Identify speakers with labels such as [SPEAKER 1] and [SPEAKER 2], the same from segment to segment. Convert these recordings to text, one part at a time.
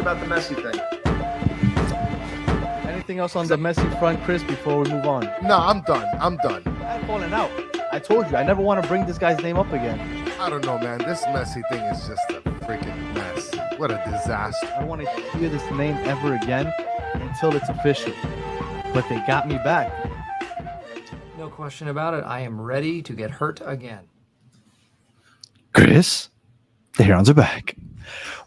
[SPEAKER 1] about the Messi thing?
[SPEAKER 2] Anything else on the Messi front, Chris, before we move on?
[SPEAKER 1] No, I'm done. I'm
[SPEAKER 2] falling out. I told you, I never want to bring this guy's name up again.
[SPEAKER 1] I don't know, man. This Messi thing is just a freaking mess. What a disaster.
[SPEAKER 2] I don't want to hear this name ever again until it's official. But they got me back.
[SPEAKER 3] No question about it. I am ready to get hurt again.
[SPEAKER 2] Chris, the Herons are back.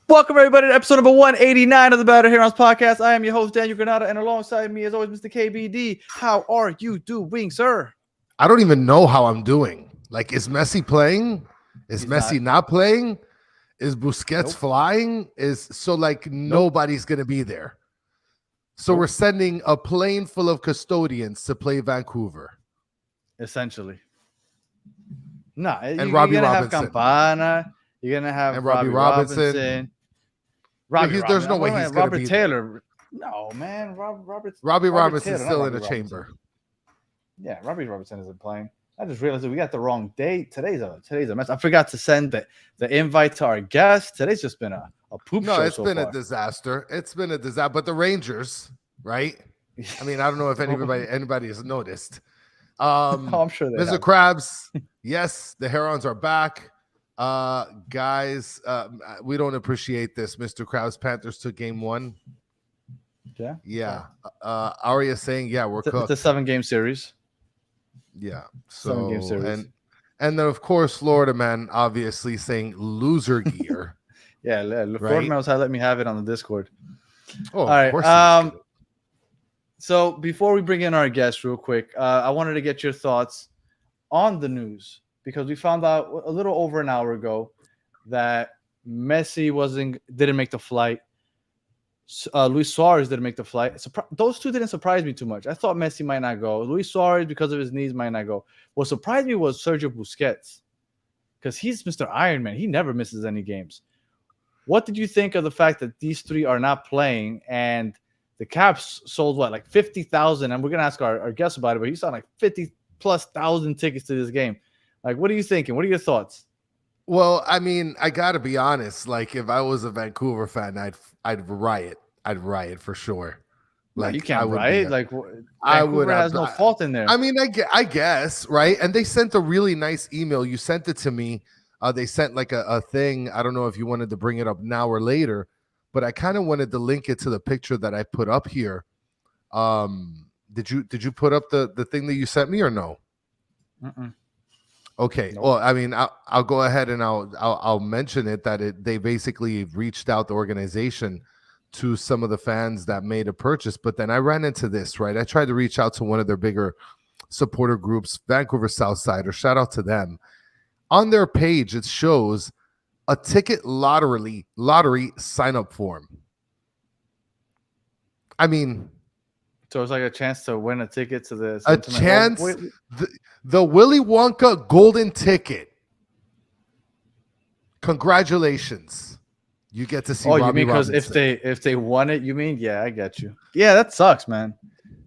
[SPEAKER 2] Welcome, everybody, to episode number 189 of the Battle Herons podcast. I am your host, Daniel Granada, and alongside me, as always, Mr. KBD. How are you doing, sir?
[SPEAKER 1] I don't even know how I'm doing. Like, is Messi playing? Is
[SPEAKER 2] He's
[SPEAKER 1] Messi not playing? Is Busquets flying? Nobody's going to be there. So we're sending a plane full of custodians to play Vancouver.
[SPEAKER 2] Essentially. No,
[SPEAKER 1] and Robbie Robinson.
[SPEAKER 2] Have Campana. You're going to have
[SPEAKER 1] Robbie Robinson. There's no way he's going to be
[SPEAKER 2] Taylor. There. No, man.
[SPEAKER 1] Robbie Robinson's still in the chamber.
[SPEAKER 2] Yeah, Robbie Robinson isn't playing. I just realized that we got the wrong date. Today's a mess. I forgot to send the invite to our guest. Today's just been a poop show.
[SPEAKER 1] No, it's been a disaster. It's been a disaster. But the Rangers, right? I mean, I don't know if anybody has noticed.
[SPEAKER 2] I'm sure they
[SPEAKER 1] Mr.
[SPEAKER 2] have.
[SPEAKER 1] Krabs, yes, the Herons are back. Guys, we don't appreciate this. Mr. Krabs, Panthers took game 1. Yeah. Arya saying, we're cooked.
[SPEAKER 2] It's a 7-game series.
[SPEAKER 1] Yeah. So
[SPEAKER 2] 7-game series.
[SPEAKER 1] And then of course Florida man obviously saying loser gear.
[SPEAKER 2] Yeah, Florida man was let me have it on the Discord.
[SPEAKER 1] Oh,
[SPEAKER 2] all right. So before we bring in our guest real quick, I wanted to get your thoughts on the news because we found out a little over an hour ago that Messi didn't make the flight. Luis Suarez didn't make the flight. Those two didn't surprise me too much. I thought Messi might not go. Luis Suarez, because of his knees, might not go. What surprised me was Sergio Busquets because he's Mr. Iron Man. He never misses any games. What did you think of the fact that these three are not playing and the Caps sold, like 50,000? And we're going to ask our guest about it, but he sold like 50,000+ tickets to this game. Like, what are you thinking? What are your thoughts?
[SPEAKER 1] Well, I mean, I got to be honest. Like, if I was a Vancouver fan, I'd riot. I'd riot for sure.
[SPEAKER 2] Like, you can't riot.
[SPEAKER 1] I would
[SPEAKER 2] has no fault in there.
[SPEAKER 1] I mean, I guess, right? And they sent a really nice email. You sent it to me. They sent like a thing. I don't know if you wanted to bring it up now or later, but I kind of wanted to link it to the picture that I put up here. Did you put up the thing that you sent me or no? Okay. Nope. Well, I mean, I'll go ahead and I'll mention it that they basically reached out the organization to some of the fans that made a purchase, but then I ran into this, right? I tried to reach out to one of their bigger supporter groups, Vancouver Southsider. Shout out to them. On their page, it shows a ticket lottery sign up form. I mean,
[SPEAKER 2] so it's like a chance to win a ticket to the
[SPEAKER 1] the Willy Wonka golden ticket. Congratulations. You get to see
[SPEAKER 2] Robbie
[SPEAKER 1] you mean
[SPEAKER 2] because if they won it, you mean? Yeah, I get you. Yeah, that sucks, man.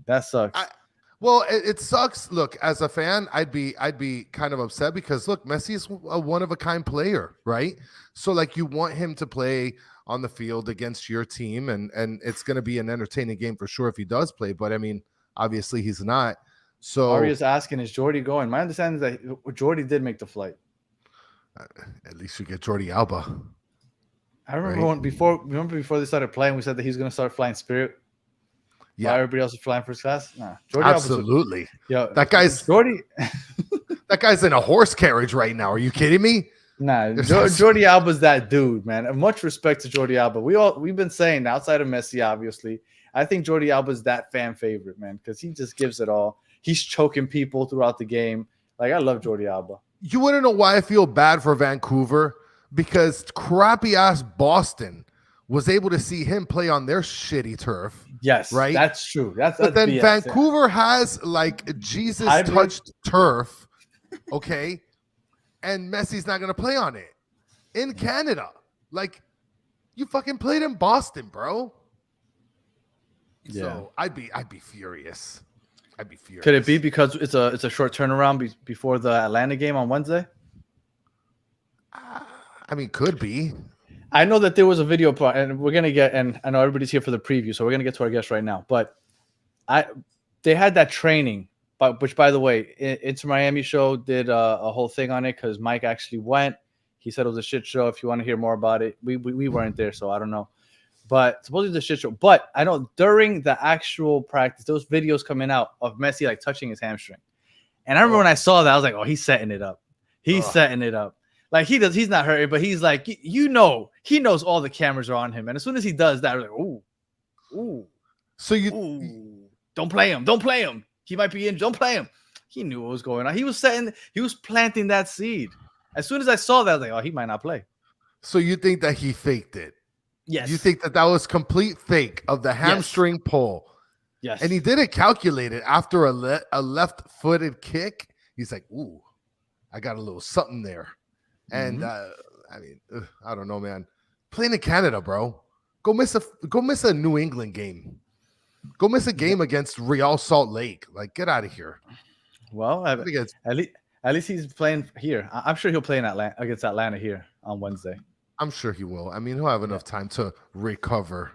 [SPEAKER 2] That sucks.
[SPEAKER 1] Well, it sucks. Look, as a fan, I'd be kind of upset because look, Messi is a one of a kind player, right? So like you want him to play on the field against your team, and it's going to be an entertaining game for sure if he does play. But I mean, obviously he's not. So
[SPEAKER 2] Aria's asking, is Jordi going? My understanding is that Jordi did make the flight.
[SPEAKER 1] At least you get Jordi Alba.
[SPEAKER 2] I remember before they started playing, we said that he's going to start flying Spirit.
[SPEAKER 1] Yeah,
[SPEAKER 2] everybody else is flying first class. Nah,
[SPEAKER 1] Jordi absolutely. That guy's in a horse carriage right now. Are you kidding me?
[SPEAKER 2] Nah, Jordi Alba's that dude, man. And much respect to Jordi Alba. We've been saying outside of Messi, obviously. I think Jordi Alba's that fan favorite, man, because he just gives it all. He's choking people throughout the game. Like, I love Jordi Alba.
[SPEAKER 1] You want to know why I feel bad for Vancouver? Because crappy ass Boston was able to see him play on their shitty turf.
[SPEAKER 2] Yes,
[SPEAKER 1] right.
[SPEAKER 2] That's true. But
[SPEAKER 1] then
[SPEAKER 2] BS,
[SPEAKER 1] Vancouver has like Jesus touched turf, okay, and Messi's not gonna play on it in Canada. Like, you fucking played in Boston, bro. Yeah. So I'd be furious. I'd be furious.
[SPEAKER 2] Could it be because it's a short turnaround before the Atlanta game on Wednesday?
[SPEAKER 1] I mean, could be.
[SPEAKER 2] I know that there was a video, and we're gonna get, and I know everybody's here for the preview, so we're gonna get to our guest right now. But they had that training, but which, by the way, Inter Miami show did a whole thing on it because Mike actually went. He said it was a shit show. If you want to hear more about it, we weren't there, so I don't know. But supposedly it's a shit show. But I know during the actual practice, those videos coming out of Messi like touching his hamstring, and I remember when I saw that, I was like, oh, he's setting it up. He's setting it up. Like he's not hurting, but he's like, he knows all the cameras are on him, and as soon as he does that, we're like, ooh.
[SPEAKER 1] So
[SPEAKER 2] Don't play him. He might be injured. Don't play him. He knew what was going on. He was planting that seed. As soon as I saw that, I was like, oh, he might not play.
[SPEAKER 1] So you think that he faked it?
[SPEAKER 2] Yes.
[SPEAKER 1] You think that was complete fake of the hamstring pull?
[SPEAKER 2] Yes.
[SPEAKER 1] And he didn't calculate it after a left-footed kick. He's like, ooh, I got a little something there. And I don't know, man. Playing in Canada, bro. Go miss a New England game. Go miss a game against Real Salt Lake. Like, get out of here.
[SPEAKER 2] Well, at least he's playing here. I'm sure he'll play in against Atlanta here on Wednesday.
[SPEAKER 1] I'm sure he will. I mean, he'll have enough time to recover.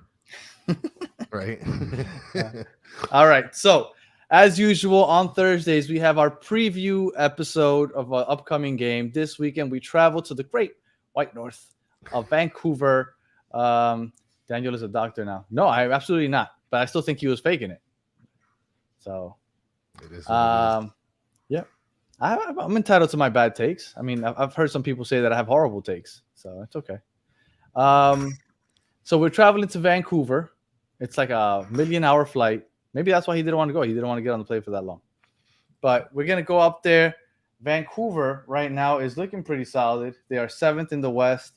[SPEAKER 1] Right?
[SPEAKER 2] All right. So, as usual, on Thursdays, we have our preview episode of an upcoming game. This weekend, we travel to the great White North of Vancouver. Daniel is a doctor now. No, I absolutely not. But I still think he was faking it. So,
[SPEAKER 1] it is.
[SPEAKER 2] Yeah. I'm entitled to my bad takes. I mean, I've heard some people say that I have horrible takes. So, it's okay. So, we're traveling to Vancouver. It's like a 1,000,000-hour flight. Maybe that's why he didn't want to go. He didn't want to get on the plane for that long. But we're going to go up there. Vancouver right now is looking pretty solid. They are 7th in the West.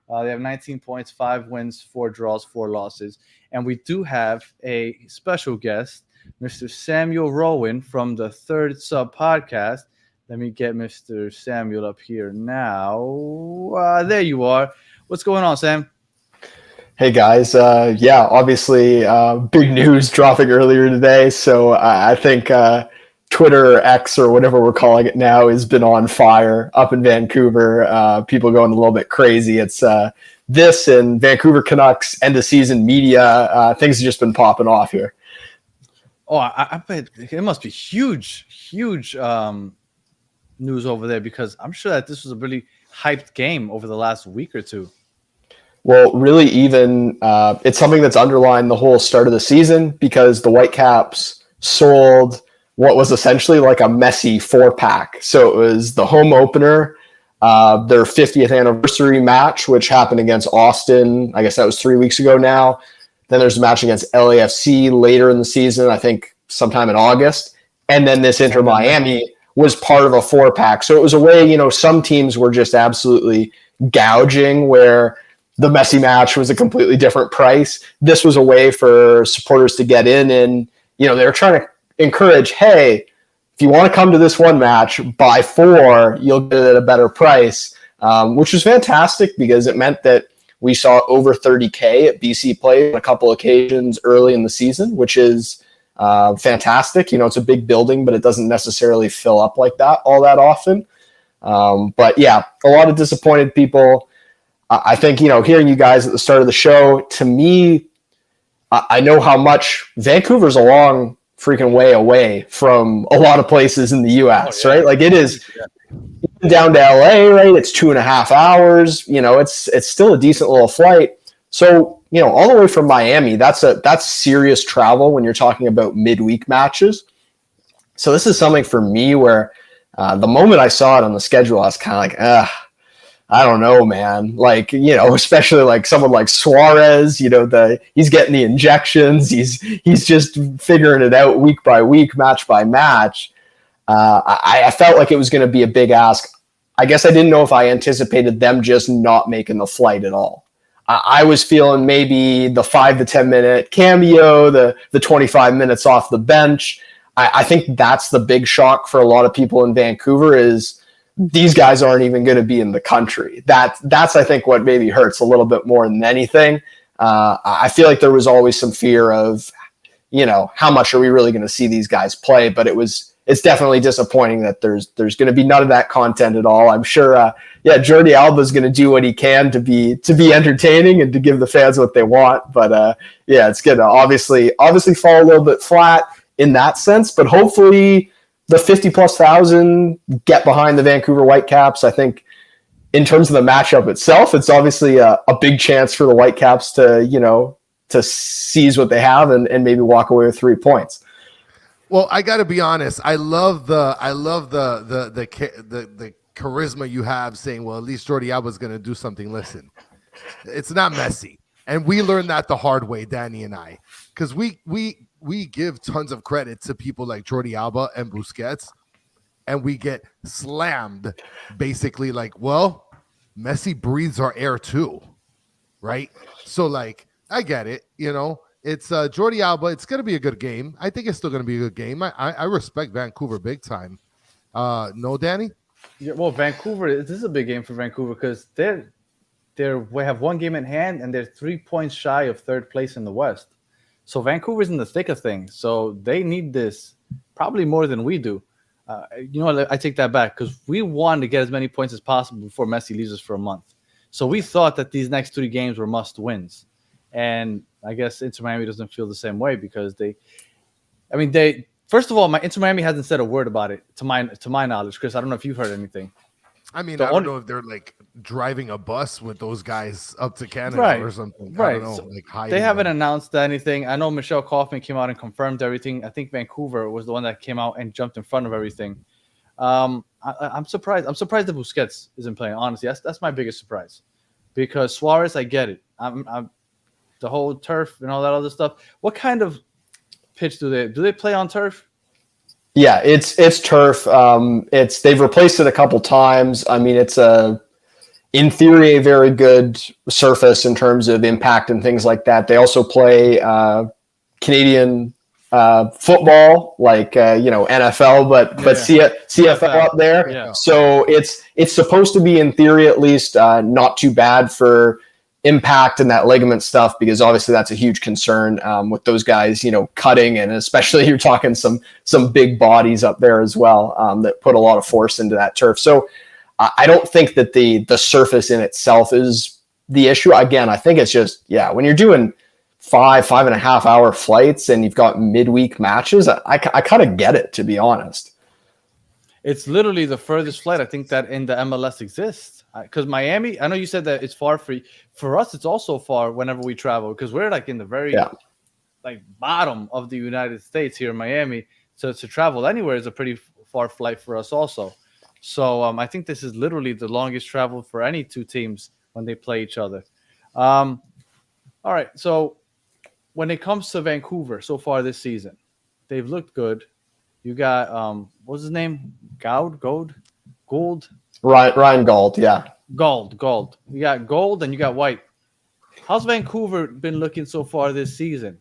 [SPEAKER 2] They have 19 points, 5 wins, 4 draws, 4 losses. And we do have a special guest, Mr. Samuel Rowan from the Third Sub podcast. Let me get Mr. Samuel up here now. There you are. What's going on, Sam?
[SPEAKER 4] Hey guys, obviously big news dropping earlier today. So I think Twitter or X or whatever we're calling it now has been on fire up in Vancouver. People going a little bit crazy. It's this and Vancouver Canucks end of season media. Things have just been popping off here.
[SPEAKER 2] Oh, I bet it must be huge news over there because I'm sure that this was a really hyped game over the last week or two.
[SPEAKER 4] Well, really, even it's something that's underlined the whole start of the season because the Whitecaps sold what was essentially like a Messi 4-pack. So it was the home opener, their 50th anniversary match, which happened against Austin. I guess that was 3 weeks ago now. Then there's a match against LAFC later in the season, I think sometime in August. And then this Inter Miami was part of a 4-pack. So it was a way, some teams were just absolutely gouging where the Messi match was a completely different price. This was a way for supporters to get in and, they were trying to encourage, hey, if you want to come to this one match, buy 4, you'll get it at a better price, which was fantastic because it meant that we saw over 30K at BC Play on a couple occasions early in the season, which is fantastic. It's a big building, but it doesn't necessarily fill up like that all that often. But yeah, a lot of disappointed people. I think, hearing you guys at the start of the show, to me, I know how much Vancouver's a long freaking way away from a lot of places in the U.S., right? Like it is down to L.A., right? It's 2.5 hours. It's still a decent little flight. So, all the way from Miami, that's serious travel when you're talking about midweek matches. So this is something for me where the moment I saw it on the schedule, I was kind of like, I don't know, man. Like, especially like someone like Suarez, he's getting the injections. He's just figuring it out week by week, match by match. I felt like it was going to be a big ask. I guess I didn't know if I anticipated them just not making the flight at all. I was feeling maybe the 5 to 10 minute cameo, the 25 minutes off the bench. I think that's the big shock for a lot of people in Vancouver is these guys aren't even going to be in the country. That's I think what maybe hurts a little bit more than anything. I feel like there was always some fear of, how much are we really going to see these guys play? But it was it's definitely disappointing that there's going to be none of that content at all. I'm sure, Jordi Alba is going to do what he can to be entertaining and to give the fans what they want. But it's going to obviously fall a little bit flat in that sense. But hopefully the 50,000+ get behind the Vancouver Whitecaps. I think in terms of the matchup itself, it's obviously a big chance for the Whitecaps to seize what they have and maybe walk away with 3 points.
[SPEAKER 1] Well, I got to be honest. I love the charisma you have saying, well, at least Jordi Alba is going to do something. Listen, it's not Messi. And we learned that the hard way, Danny and I, because we give tons of credit to people like Jordi Alba and Busquets, and we get slammed basically like, well, Messi breathes our air too, right? So, like, I get it, It's Jordi Alba. It's going to be a good game. I think it's still going to be a good game. I respect Vancouver big time. No, Danny?
[SPEAKER 2] Yeah, well, Vancouver, this is a big game for Vancouver because we have one game in hand and they're 3 points shy of third place in the West. So Vancouver's in the thick of things. So they need this probably more than we do. I take that back because we want to get as many points as possible before Messi leaves us for a month. So we thought that these next 3 games were must wins. And I guess Inter Miami doesn't feel the same way because first of all, Inter Miami hasn't said a word about it to my knowledge. Chris, I don't know if you've heard anything.
[SPEAKER 1] I mean, I don't know if they're like driving a bus with those guys up to Canada or something.
[SPEAKER 2] Right.
[SPEAKER 1] I don't know,
[SPEAKER 2] so they haven't announced anything. I know Michelle Kaufman came out and confirmed everything. I think Vancouver was the one that came out and jumped in front of everything. I'm surprised. I'm surprised that Busquets isn't playing. Honestly, that's my biggest surprise because Suarez, I get it. I'm the whole turf and all that other stuff. What kind of pitch do they play on turf?
[SPEAKER 4] Yeah, it's turf. They've replaced it a couple times. I mean, it's in theory a very good surface in terms of impact and things like that. They also play Canadian football, like NFL, but CFL up there.
[SPEAKER 2] Yeah.
[SPEAKER 4] So it's supposed to be in theory at least not too bad for impact and that ligament stuff, because obviously that's a huge concern with those guys, cutting, and especially you're talking some big bodies up there as well that put a lot of force into that turf. So I don't think that the surface in itself is the issue. Again, I think it's just, when you're doing 5.5 hour flights and you've got midweek matches, I kind of get it, to be honest.
[SPEAKER 2] It's literally the furthest flight I think that in the MLS exists. Because Miami, I know you said that it's far for us. It's also far whenever we travel because we're like in the very bottom of the United States here in Miami. So to travel anywhere is a pretty far flight for us also. So I think this is literally the longest travel for any two teams when they play each other. All right. So when it comes to Vancouver so far this season, they've looked good. You got what's his name? Gould.
[SPEAKER 4] Ryan Gauld, yeah.
[SPEAKER 2] Gould. You got Gould and you got White. How's Vancouver been looking so far this season?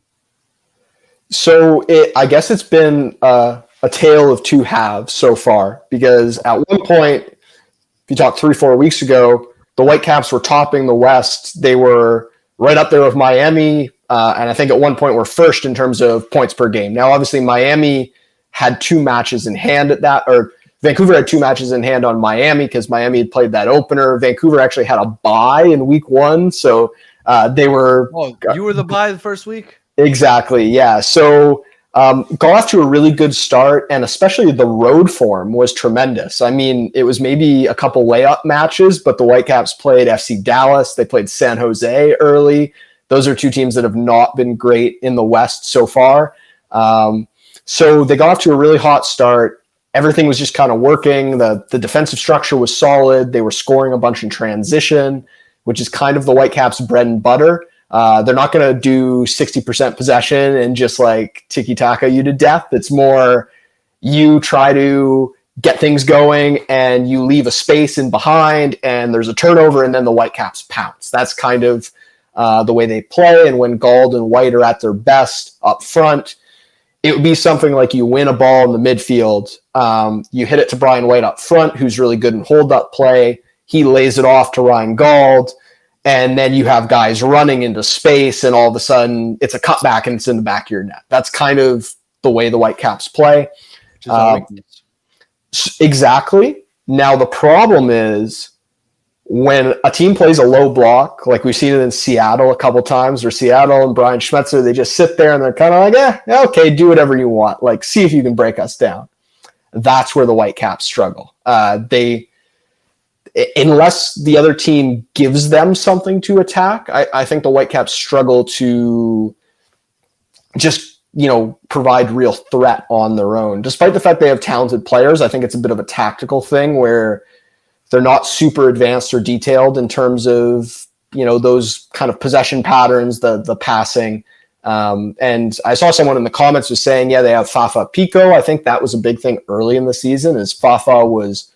[SPEAKER 4] So I guess it's been a tale of two halves so far, because at one point, if you talked 3-4 weeks ago, the Whitecaps were topping the West. They were right up there with Miami, and I think at one point were first in terms of points per game. Now, obviously, Miami had 2 matches in hand at that, or Vancouver had 2 matches in hand on Miami because Miami had played that opener. Vancouver actually had a bye in week 1, so they were.
[SPEAKER 2] Oh, you were the bye the first week?
[SPEAKER 4] Exactly, yeah. So got off to a really good start, and especially the road form was tremendous. I mean, it was maybe a couple layup matches, but the Whitecaps played FC Dallas. They played San Jose early. Those are 2 teams that have not been great in the West so far. So they got off to a really hot start. Everything was just kind of working. The defensive structure was solid. They were scoring a bunch in transition, which is kind of the Whitecaps' bread and butter. They're not going to do 60% possession and just like tiki-taka you to death. It's more you try to get things going and you leave a space in behind and there's a turnover and then the Whitecaps pounce. That's kind of the way they play. And when Gauld and White are at their best up front, it would be something like you win a ball in the midfield. You hit it to Brian White up front, who's really good in hold-up play. He lays it off to Ryan Gauld, and then you have guys running into space, and all of a sudden it's a cutback and it's in the back of your net. That's kind of the way the Whitecaps play.
[SPEAKER 2] which is our weakness.
[SPEAKER 4] Exactly. Now, the problem is when a team plays a low block, like we've seen it in Seattle a couple times, or Seattle and Brian Schmetzer, they just sit there and they're kind of like, okay, do whatever you want. Like, see if you can break us down. That's where the Whitecaps struggle. Unless the other team gives them something to attack, I think the Whitecaps struggle to just, provide real threat on their own. Despite the fact they have talented players, I think it's a bit of a tactical thing where they're not super advanced or detailed in terms of, those kind of possession patterns, the passing. And I saw someone in the comments was saying, they have Fafa Pico. I think that was a big thing early in the season, is Fafa was,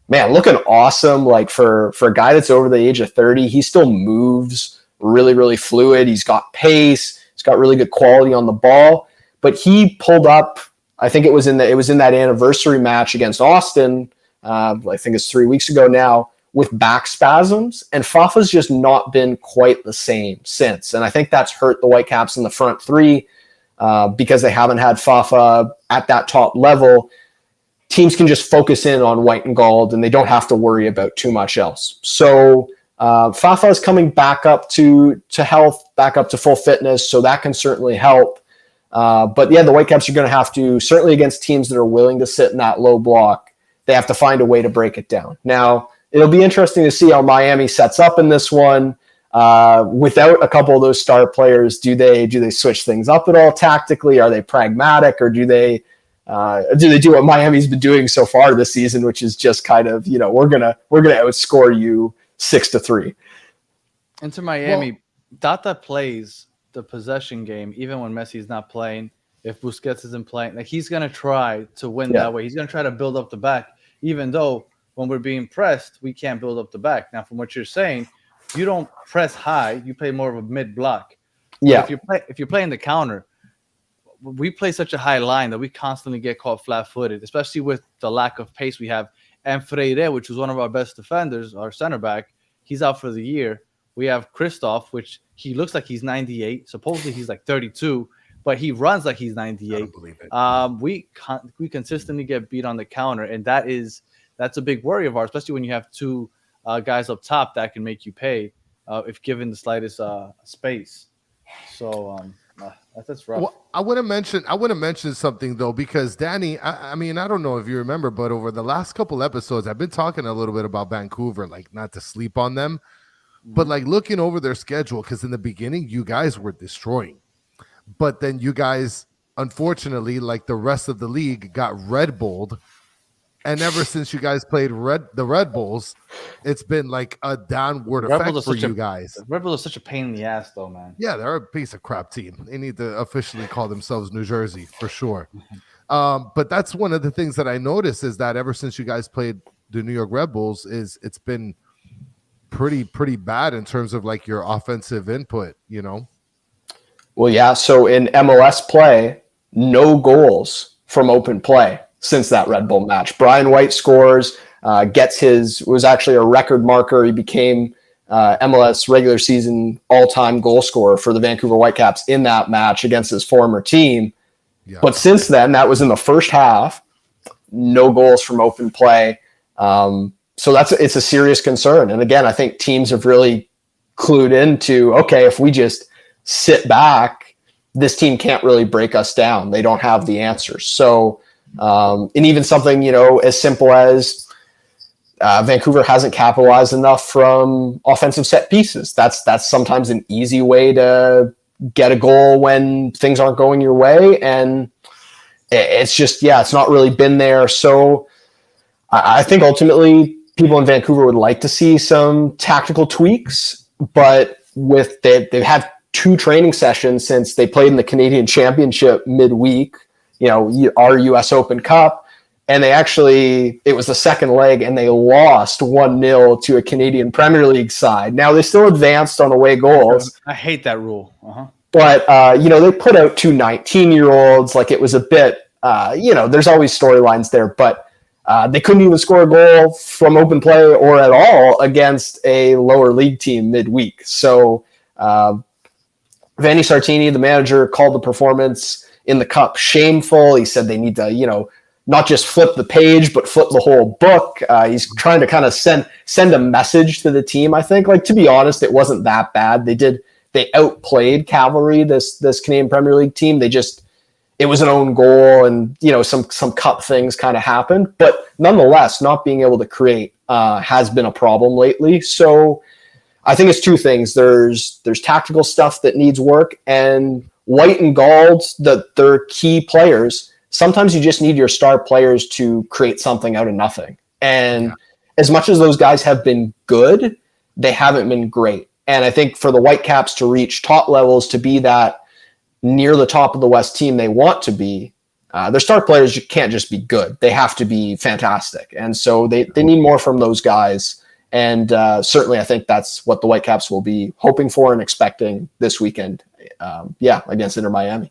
[SPEAKER 4] looking awesome. Like for a guy that's over the age of 30, he still moves really, really fluid. He's got pace. He's got really good quality on the ball. But he pulled up, I think it was in that anniversary match against Austin, I think it's 3 weeks ago now, with back spasms, and Fafa's just not been quite the same since. And I think that's hurt the Whitecaps in the front three because they haven't had Fafa at that top level. Teams can just focus in on White and Gold, and they don't have to worry about too much else. So Fafa is coming back up to health, back up to full fitness, so that can certainly help. But the Whitecaps are going to have to, certainly against teams that are willing to sit in that low block, they have to find a way to break it down. Now, it'll be interesting to see how Miami sets up in this one. Without a couple of those star players, do they switch things up at all tactically? Are they pragmatic, or do they do what Miami's been doing so far this season, which is just kind of, we're gonna outscore you 6-3.
[SPEAKER 2] Into Miami, Data plays the possession game even when Messi's not playing. If Busquets isn't playing, like, he's gonna try to win that way. He's gonna try to build up the back, even though when we're being pressed, we can't build up the back. Now, from what you're saying, you don't press high; you play more of a mid block.
[SPEAKER 4] Yeah.
[SPEAKER 2] But if you're playing the counter, we play such a high line that we constantly get caught flat-footed, especially with the lack of pace we have. And Freire, which was one of our best defenders, our center back, he's out for the year. We have Christoph, which he looks like he's 98. Supposedly he's like 32, but he runs like he's 98.
[SPEAKER 1] I don't believe it.
[SPEAKER 2] We consistently get beat on the counter, and that's a big worry of ours, especially when you have two guys up top that can make you pay if given the slightest space. So that's rough.
[SPEAKER 1] Well, I want to mention something though, because Danny, I mean, I don't know if you remember, but over the last couple episodes, I've been talking a little bit about Vancouver, like not to sleep on them, but like looking over their schedule, because in the beginning, you guys were destroying, but then you guys, unfortunately, like the rest of the league, got Red Bulled. And ever since you guys played the Red Bulls, it's been like a downward effect for you guys.
[SPEAKER 2] Red Bull is such a pain in the ass, though, man.
[SPEAKER 1] Yeah, they're a piece of crap team. They need to officially call themselves New Jersey for sure. But that's one of the things that I noticed, is that ever since you guys played the New York Red Bulls, it's been pretty bad in terms of like your offensive input,
[SPEAKER 4] Well, yeah. So in MLS play, no goals from open play since that Red Bull match. Brian White scores, was actually a record marker. He became MLS regular season all-time goal scorer for the Vancouver Whitecaps in that match against his former team. Yeah. But since then, that was in the first half, no goals from open play. So it's a serious concern. And again, I think teams have really clued into, okay, if we just sit back, this team can't really break us down. They don't have the answers. So, and even something, as simple as Vancouver hasn't capitalized enough from offensive set pieces. That's sometimes an easy way to get a goal when things aren't going your way. And it's just, it's not really been there. So I think ultimately people in Vancouver would like to see some tactical tweaks, but they've had 2 training sessions since they played in the Canadian Championship midweek, our US Open Cup. And it was the second leg, and they lost 1-0 to a Canadian Premier League side. Now, they still advanced on away goals.
[SPEAKER 2] I hate that rule. Uh-huh.
[SPEAKER 4] But, they put out 2 19-year-olds. Like, it was a bit, there's always storylines there. But they couldn't even score a goal from open play or at all against a lower league team midweek. So, Vanni Sartini, the manager, called the performance in the Cup shameful. He said they need to, not just flip the page, but flip the whole book. He's trying to kind of send a message to the team. I think, like, to be honest, it wasn't that bad. They outplayed Cavalry, this Canadian Premier League team. It was an own goal, and some cup things kind of happened. But nonetheless, not being able to create has been a problem lately. So I think it's two things. There's tactical stuff that needs work, and White and Gauld, they're key players. Sometimes you just need your star players to create something out of nothing. And as much as those guys have been good, they haven't been great. And I think for the Whitecaps to reach top levels, to be that near the top of the West team they want to be, their star players can't just be good. They have to be fantastic. And so they need more from those guys. And certainly I think that's what the Whitecaps will be hoping for and expecting this weekend. Against Inter Miami.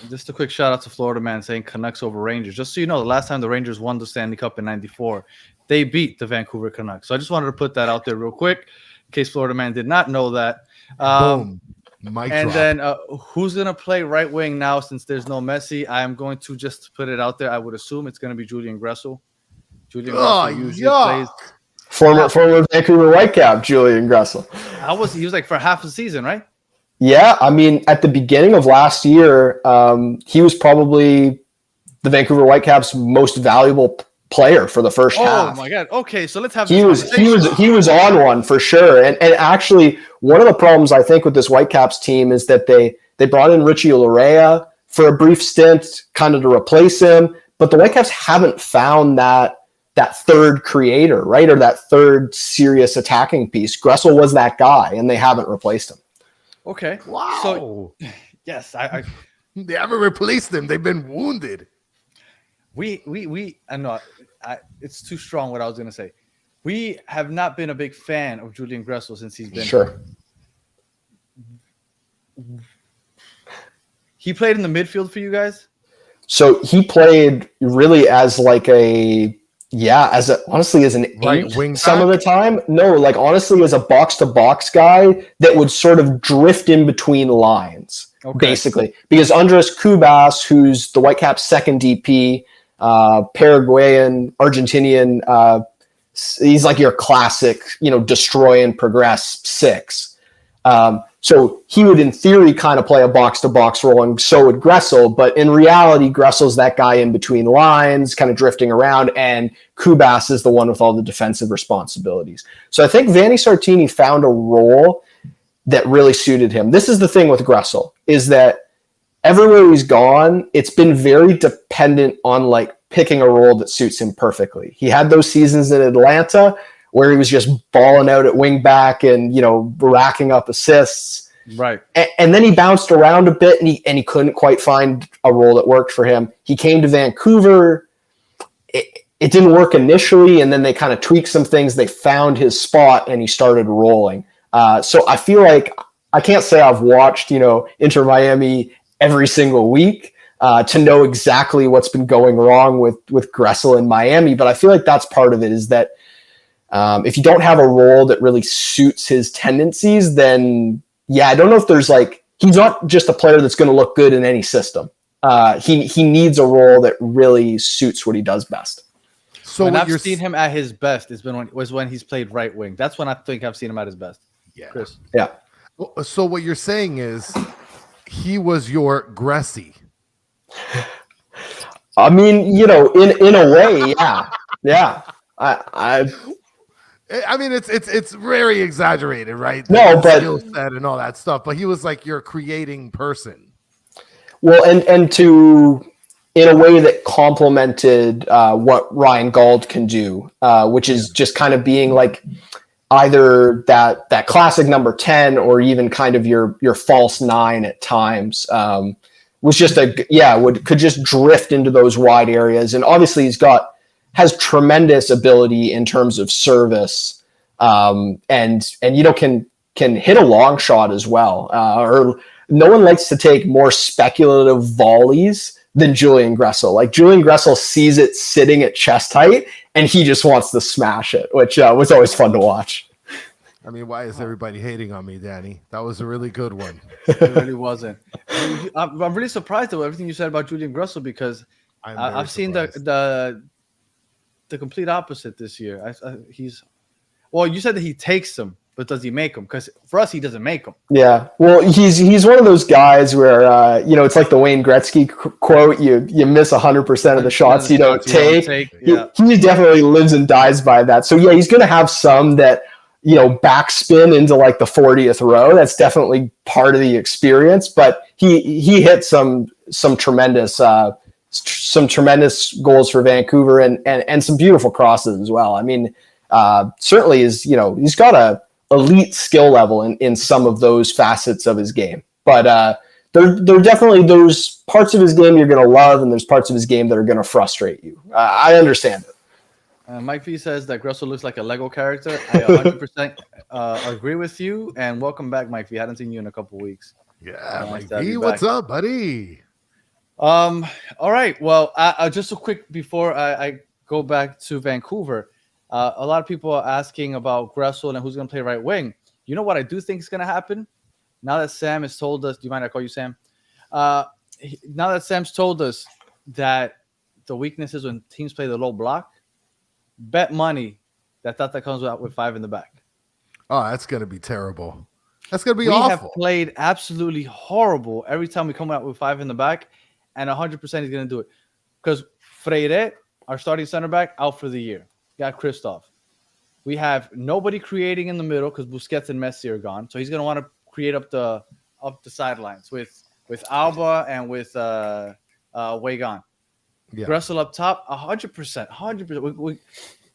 [SPEAKER 2] Just a quick shout out to Florida Man saying Canucks over Rangers. Just so you know, the last time the Rangers won the Stanley Cup in '94, they beat the Vancouver Canucks. So I just wanted to put that out there real quick in case Florida Man did not know that.
[SPEAKER 1] Boom. Mic
[SPEAKER 2] and
[SPEAKER 1] drop.
[SPEAKER 2] then who's going to play right wing now since there's no Messi? I am going to just put it out there. I would assume it's going to be Julian Gressel. Julian Gressel usually plays.
[SPEAKER 4] Former Vancouver Whitecap, Julian Gressel.
[SPEAKER 2] He was like for half a season, right?
[SPEAKER 4] Yeah, I mean, at the beginning of last year, he was probably the Vancouver Whitecaps' most valuable player for the first half.
[SPEAKER 2] Oh my God! Okay, so let's have.
[SPEAKER 4] He was on one for sure. And actually, one of the problems I think with this Whitecaps team is that they brought in Richie Larea for a brief stint, kind of to replace him, but the Whitecaps haven't found that third creator, right, or that third serious attacking piece. Gressel was that guy, and they haven't replaced him.
[SPEAKER 2] Okay.
[SPEAKER 1] Wow.
[SPEAKER 2] So, yes,
[SPEAKER 1] they haven't replaced them. They've been wounded.
[SPEAKER 2] I know it's too strong what I was going to say. We have not been a big fan of Julian Gressel since he's been
[SPEAKER 4] Sure.
[SPEAKER 2] He played in the midfield for you guys?
[SPEAKER 4] So he played really as like honestly as an
[SPEAKER 1] Right
[SPEAKER 4] eight
[SPEAKER 1] wing
[SPEAKER 4] some
[SPEAKER 1] back?
[SPEAKER 4] of the time. No, like honestly as a box-to-box guy that would sort of drift in between lines, basically. Because Andres Cubas, who's the Whitecaps' second DP, Paraguayan, Argentinian, he's like your classic, destroy and progress six. So he would, in theory, kind of play a box-to-box role, and so would Gressel. But in reality, Gressel's that guy in between lines, kind of drifting around, and Cubas is the one with all the defensive responsibilities. So I think Vanni Sartini found a role that really suited him. This is the thing with Gressel, is that everywhere he's gone, it's been very dependent on like picking a role that suits him perfectly. He had those seasons in Atlanta where he was just balling out at wing back and, racking up assists.
[SPEAKER 2] Right.
[SPEAKER 4] And then he bounced around a bit and he couldn't quite find a role that worked for him. He came to Vancouver. It didn't work initially, and then they kind of tweaked some things. They found his spot and he started rolling. So I feel like I can't say I've watched, Inter Miami every single week to know exactly what's been going wrong with Gressel in Miami. But I feel like that's part of it, is that if you don't have a role that really suits his tendencies, then I don't know if there's he's not just a player that's going to look good in any system. He needs a role that really suits what he does best.
[SPEAKER 2] So when I've seen him at his best was when he's played right wing. That's when I think I've seen him at his best.
[SPEAKER 1] Yeah.
[SPEAKER 2] Chris.
[SPEAKER 4] Yeah.
[SPEAKER 1] So what you're saying is he was your Gressy.
[SPEAKER 4] I mean, in a way, yeah. Yeah.
[SPEAKER 1] I mean, it's very exaggerated, right?
[SPEAKER 4] No,
[SPEAKER 1] the
[SPEAKER 4] but
[SPEAKER 1] skill set and all that stuff. But he was like your creating person.
[SPEAKER 4] Well, and to in a way that complemented what Ryan Gauld can do, which is just kind of being like either that classic number 10 or even kind of your false 9 at times. Was just could just drift into those wide areas, and obviously has tremendous ability in terms of service, and can hit a long shot as well. Or no one likes to take more speculative volleys than Julian Gressel. Like Julian Gressel sees it sitting at chest height, and he just wants to smash it, which was always fun to watch.
[SPEAKER 1] I mean, why is everybody hating on me, Danny? That was a really good one.
[SPEAKER 2] It really wasn't. I'm really surprised at everything you said about Julian Gressel, because
[SPEAKER 1] I'm very
[SPEAKER 2] I've seen
[SPEAKER 1] surprised.
[SPEAKER 2] the complete opposite this year. Well, you said that he takes them, but does he make them? Because for us, he doesn't make them.
[SPEAKER 4] Yeah, well, he's one of those guys where it's like the Wayne Gretzky quote: "You miss 100% of the shots you don't take."
[SPEAKER 2] Yeah.
[SPEAKER 4] He definitely lives and dies by that. So yeah, he's going to have some that backspin into like the 40th row. That's definitely part of the experience. But he hit some tremendous goals for Vancouver and some beautiful crosses as well. I mean, certainly he's got a elite skill level in some of those facets of his game. But there are definitely those parts of his game you're going to love, and there's parts of his game that are going to frustrate you. I understand it.
[SPEAKER 2] Mike V says that Gressel looks like a Lego character. I 100% agree with you. And welcome back, Mike V. I hadn't seen you in a couple weeks.
[SPEAKER 1] Yeah,
[SPEAKER 2] Nice
[SPEAKER 1] Mike
[SPEAKER 2] to have
[SPEAKER 1] V,
[SPEAKER 2] you
[SPEAKER 1] what's
[SPEAKER 2] back.
[SPEAKER 1] up, buddy?
[SPEAKER 2] All right. Well, just a quick before I go back to Vancouver. A lot of people are asking about Gressel and who's going to play right wing. You know what I do think is going to happen? Now that Sam has told us, do you mind I call you Sam? Now that Sam's told us that the weakness is when teams play the low block, bet money that Tata comes out with 5 in the back.
[SPEAKER 1] Oh, that's going to be terrible. That's going to be
[SPEAKER 2] We
[SPEAKER 1] awful.
[SPEAKER 2] have played absolutely horrible every time we come out with 5 in the back, and 100% he's going to do it. Because Freire, our starting center back, out for the year. Got Christoph. We have nobody creating in the middle because Busquets and Messi are gone. So he's going to want to create up the sidelines with Alba and with Wagon.
[SPEAKER 1] Yeah.
[SPEAKER 2] Gressel up top, 100%. 100%. We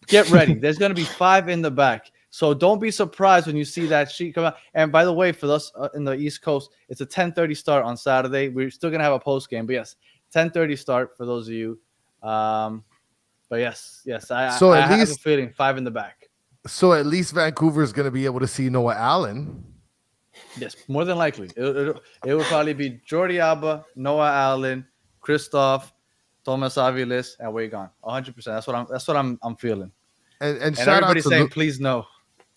[SPEAKER 2] get ready. There's going to be 5 in the back. So don't be surprised when you see that sheet come out. And by the way, for us in the East Coast, it's a 10:30 start on Saturday. We're still going to have a post game. But yes, 10:30 start for those of you. But yes, I have a feeling 5 in the back.
[SPEAKER 1] So at least Vancouver is going to be able to see Noah Allen.
[SPEAKER 2] Yes, more than likely. It would probably be Jordi Alba, Noah Allen, Christoph, Thomas Aviles, and Wagon. 100%. That's what I'm feeling.
[SPEAKER 1] And shout out
[SPEAKER 2] everybody's
[SPEAKER 1] to
[SPEAKER 2] saying, please no.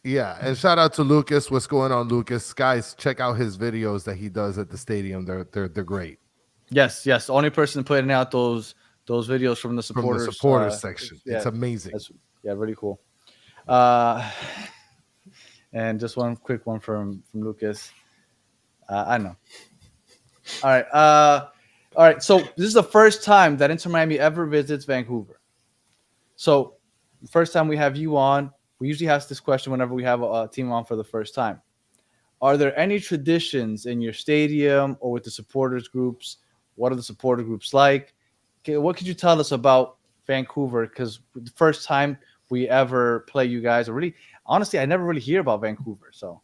[SPEAKER 1] Yeah, and shout out to Lucas. What's going on, Lucas? Guys, check out his videos that he does at the stadium. They're great.
[SPEAKER 2] Yes. The only person putting out those videos from the supporters
[SPEAKER 1] section.
[SPEAKER 2] Yeah,
[SPEAKER 1] it's amazing.
[SPEAKER 2] Really cool. And just one quick one from Lucas. I know. All right. So this is the first time that Inter Miami ever visits Vancouver. So first time we have you on. We usually ask this question whenever we have a team on for the first time. Are there any traditions in your stadium or with the supporters groups? What are the supporter groups like? Okay, what could you tell us about Vancouver? Because the first time we ever play you guys, honestly, I never really hear about Vancouver. So,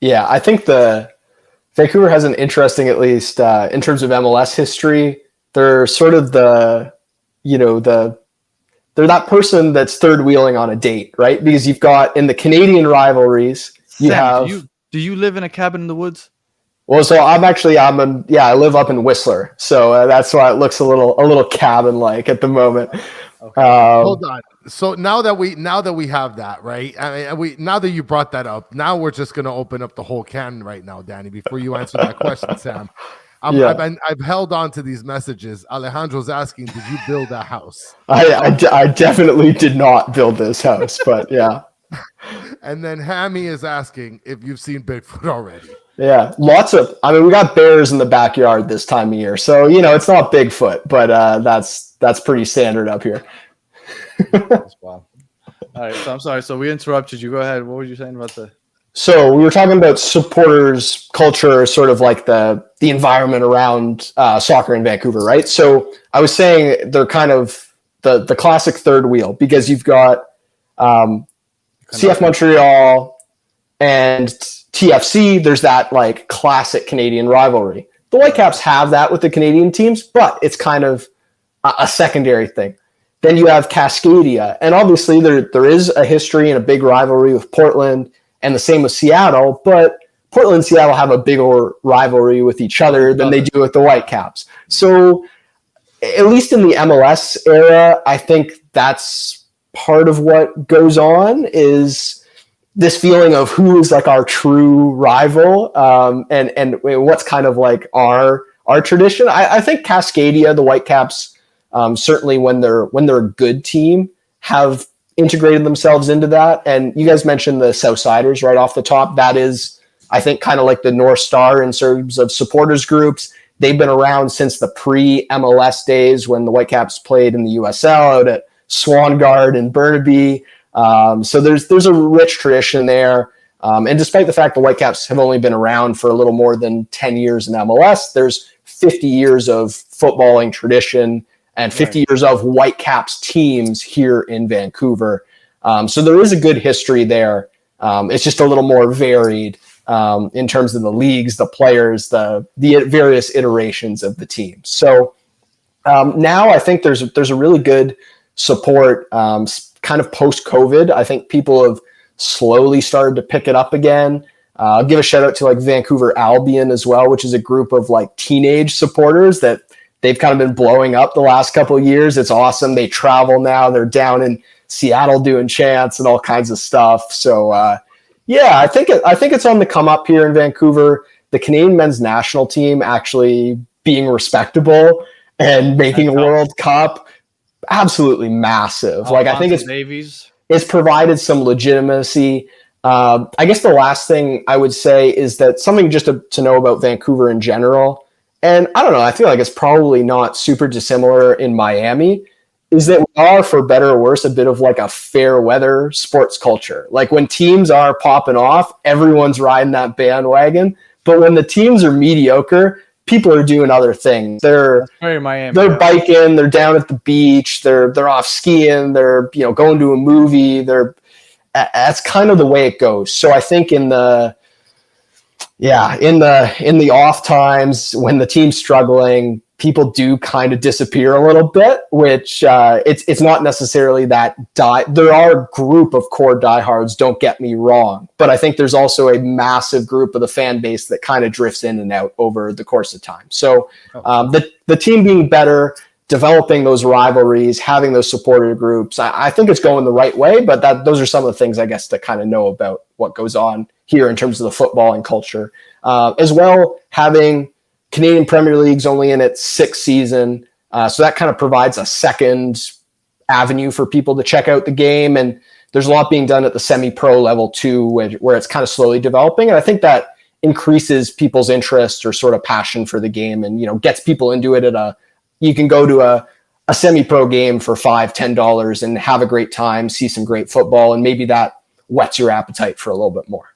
[SPEAKER 4] yeah, I think Vancouver has an interesting, at least in terms of MLS history. They're sort of they're that person that's third wheeling on a date, right? Because you've got in the Canadian rivalries,
[SPEAKER 2] do you live in a cabin in the woods?
[SPEAKER 4] Well, so I live up in Whistler, so that's why it looks a little cabin-like at the moment.
[SPEAKER 2] Okay.
[SPEAKER 1] Hold on. So now that we have that, right? I mean, now that you brought that up, now we're just gonna open up the whole can right now, Danny. Before you answer that question, Sam, I've held on to these messages. Alejandro's asking, "Did you build that house?"
[SPEAKER 4] I definitely did not build this house, but yeah.
[SPEAKER 1] And then Hammy is asking if you've seen Bigfoot already.
[SPEAKER 4] Yeah, we got bears in the backyard this time of year, so it's not Bigfoot, but that's pretty standard up here.
[SPEAKER 2] That's wild. All right, so I'm sorry. So we interrupted you. Go ahead. What were you saying about the?
[SPEAKER 4] So we were talking about supporters culture, sort of like the environment around soccer in Vancouver, right? So I was saying they're kind of the classic third wheel because you've got CF Montreal and TFC. There's that like classic Canadian rivalry. The Whitecaps have that with the Canadian teams, but it's kind of a secondary thing. Then you have Cascadia, and obviously there is a history and a big rivalry with Portland, and the same with Seattle, but Portland and Seattle have a bigger rivalry with each other than they do with the Whitecaps. So at least in the MLS era, I think that's part of what goes on is this feeling of who is like our true rival, and what's kind of like our tradition. I think Cascadia, the Whitecaps, certainly when they're a good team, have integrated themselves into that. And you guys mentioned the Southsiders right off the top. That is, I think, kind of like the North Star in terms of supporters groups. They've been around since the pre-MLS days when the Whitecaps played in the USL out at Swangard and Burnaby. So there's a rich tradition there. And despite the fact the Whitecaps have only been around for a little more than 10 years in MLS, there's 50 years of footballing tradition and 50 years of Whitecaps teams here in Vancouver. So there is a good history there. It's just a little more varied in terms of the leagues, the players, the various iterations of the team. So now I think there's a really good support kind of post-COVID. I think people have slowly started to pick it up again. I'll give a shout out to like Vancouver Albion as well, which is a group of like teenage supporters that they've kind of been blowing up the last couple of years. It's awesome. They travel now. They're down in Seattle doing chants and all kinds of stuff. So yeah, I think it's on the come up here in Vancouver. The Canadian men's national team actually being respectable and making a World Cup, absolutely massive. Like I think it's provided some legitimacy. I guess the last thing I would say is that something just to know about Vancouver in general, and I don't know, I feel like it's probably not super dissimilar in Miami, is that we are, for better or worse, a bit of like a fair weather sports culture. Like when teams are popping off, everyone's riding that bandwagon. But when the teams are mediocre, people are doing other things. They're
[SPEAKER 2] very Miami.
[SPEAKER 4] They're biking, they're down at the beach, they're off skiing, they're going to a movie. That's kind of the way it goes. So I think in the off times when the team's struggling, people do kind of disappear a little bit, which it's not necessarily that there are a group of core diehards, don't get me wrong, but I think there's also a massive group of the fan base that kind of drifts in and out over the course of time. So the team being better, developing those rivalries, having those supporter groups, I think it's going the right way, but those are some of the things I guess to kind of know about what goes on here in terms of the footballing culture. As well, having Canadian Premier League's only in its 6th season, so that kind of provides a second avenue for people to check out the game, and there's a lot being done at the semi-pro level too, where it's kind of slowly developing, and I think that increases people's interest or sort of passion for the game, and gets people into it you can go to a semi-pro game for $5-10 and have a great time, see some great football, and maybe that whets your appetite for a little bit more.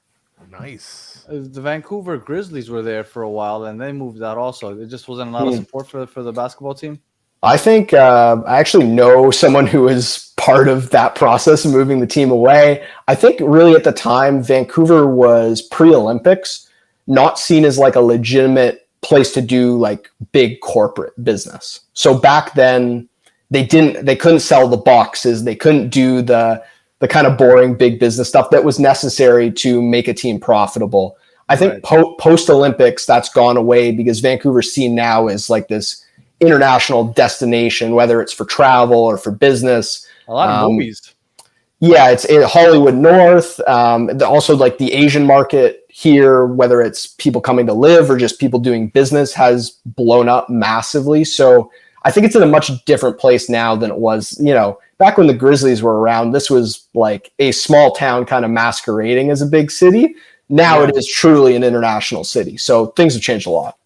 [SPEAKER 1] Nice.
[SPEAKER 2] The Vancouver Grizzlies were there for a while, and they moved out also. There just wasn't a lot of support for the basketball team.
[SPEAKER 4] I think I actually know someone who was part of that process of moving the team away. I think really at the time, Vancouver was pre-Olympics, not seen as like a legitimate place to do like big corporate business. So back then they couldn't sell the boxes. They couldn't do the kind of boring big business stuff that was necessary to make a team profitable. I think post Olympics that's gone away because Vancouver's seen now is like this international destination, whether it's for travel or for business.
[SPEAKER 2] A lot of movies.
[SPEAKER 4] Yeah, it's in Hollywood North. Also like the Asian market here, whether it's people coming to live or just people doing business, has blown up massively. So I think it's in a much different place now than it was, back when the Grizzlies were around. This was like a small town kind of masquerading as a big city. Now it is truly an international city. So things have changed a lot.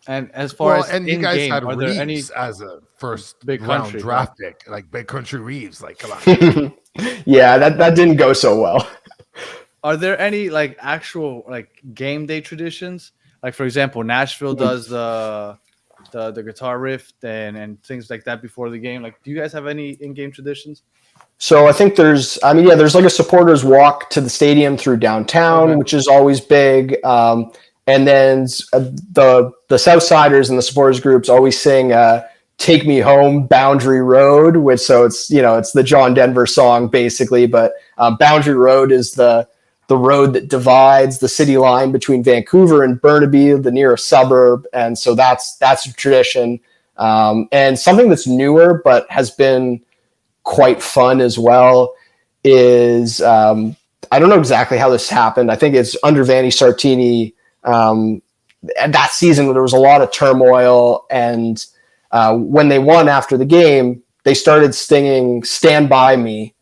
[SPEAKER 2] And as far as
[SPEAKER 1] you guys had
[SPEAKER 2] are there
[SPEAKER 1] Reeves
[SPEAKER 2] any
[SPEAKER 1] as a first
[SPEAKER 2] big
[SPEAKER 1] round
[SPEAKER 2] country
[SPEAKER 1] draft pick, like Big Country Reeves, like come on.
[SPEAKER 4] Yeah, that didn't go so well.
[SPEAKER 2] Are there any like actual like game day traditions? Like for example, Nashville does the guitar riff and things like that before the game. Like, do you guys have any in-game traditions?
[SPEAKER 4] So I think there's like a supporters walk to the stadium through downtown, which is always big. And then the Southsiders and the supporters groups always sing "Take Me Home, Boundary Road," which it's the John Denver song basically, but Boundary Road is the road that divides the city line between Vancouver and Burnaby, the nearest suburb, and so that's a tradition. And something that's newer but has been quite fun as well is I don't know exactly how this happened. I think it's under Vanni Sartini. That season there was a lot of turmoil, and when they won after the game, they started singing "Stand By Me"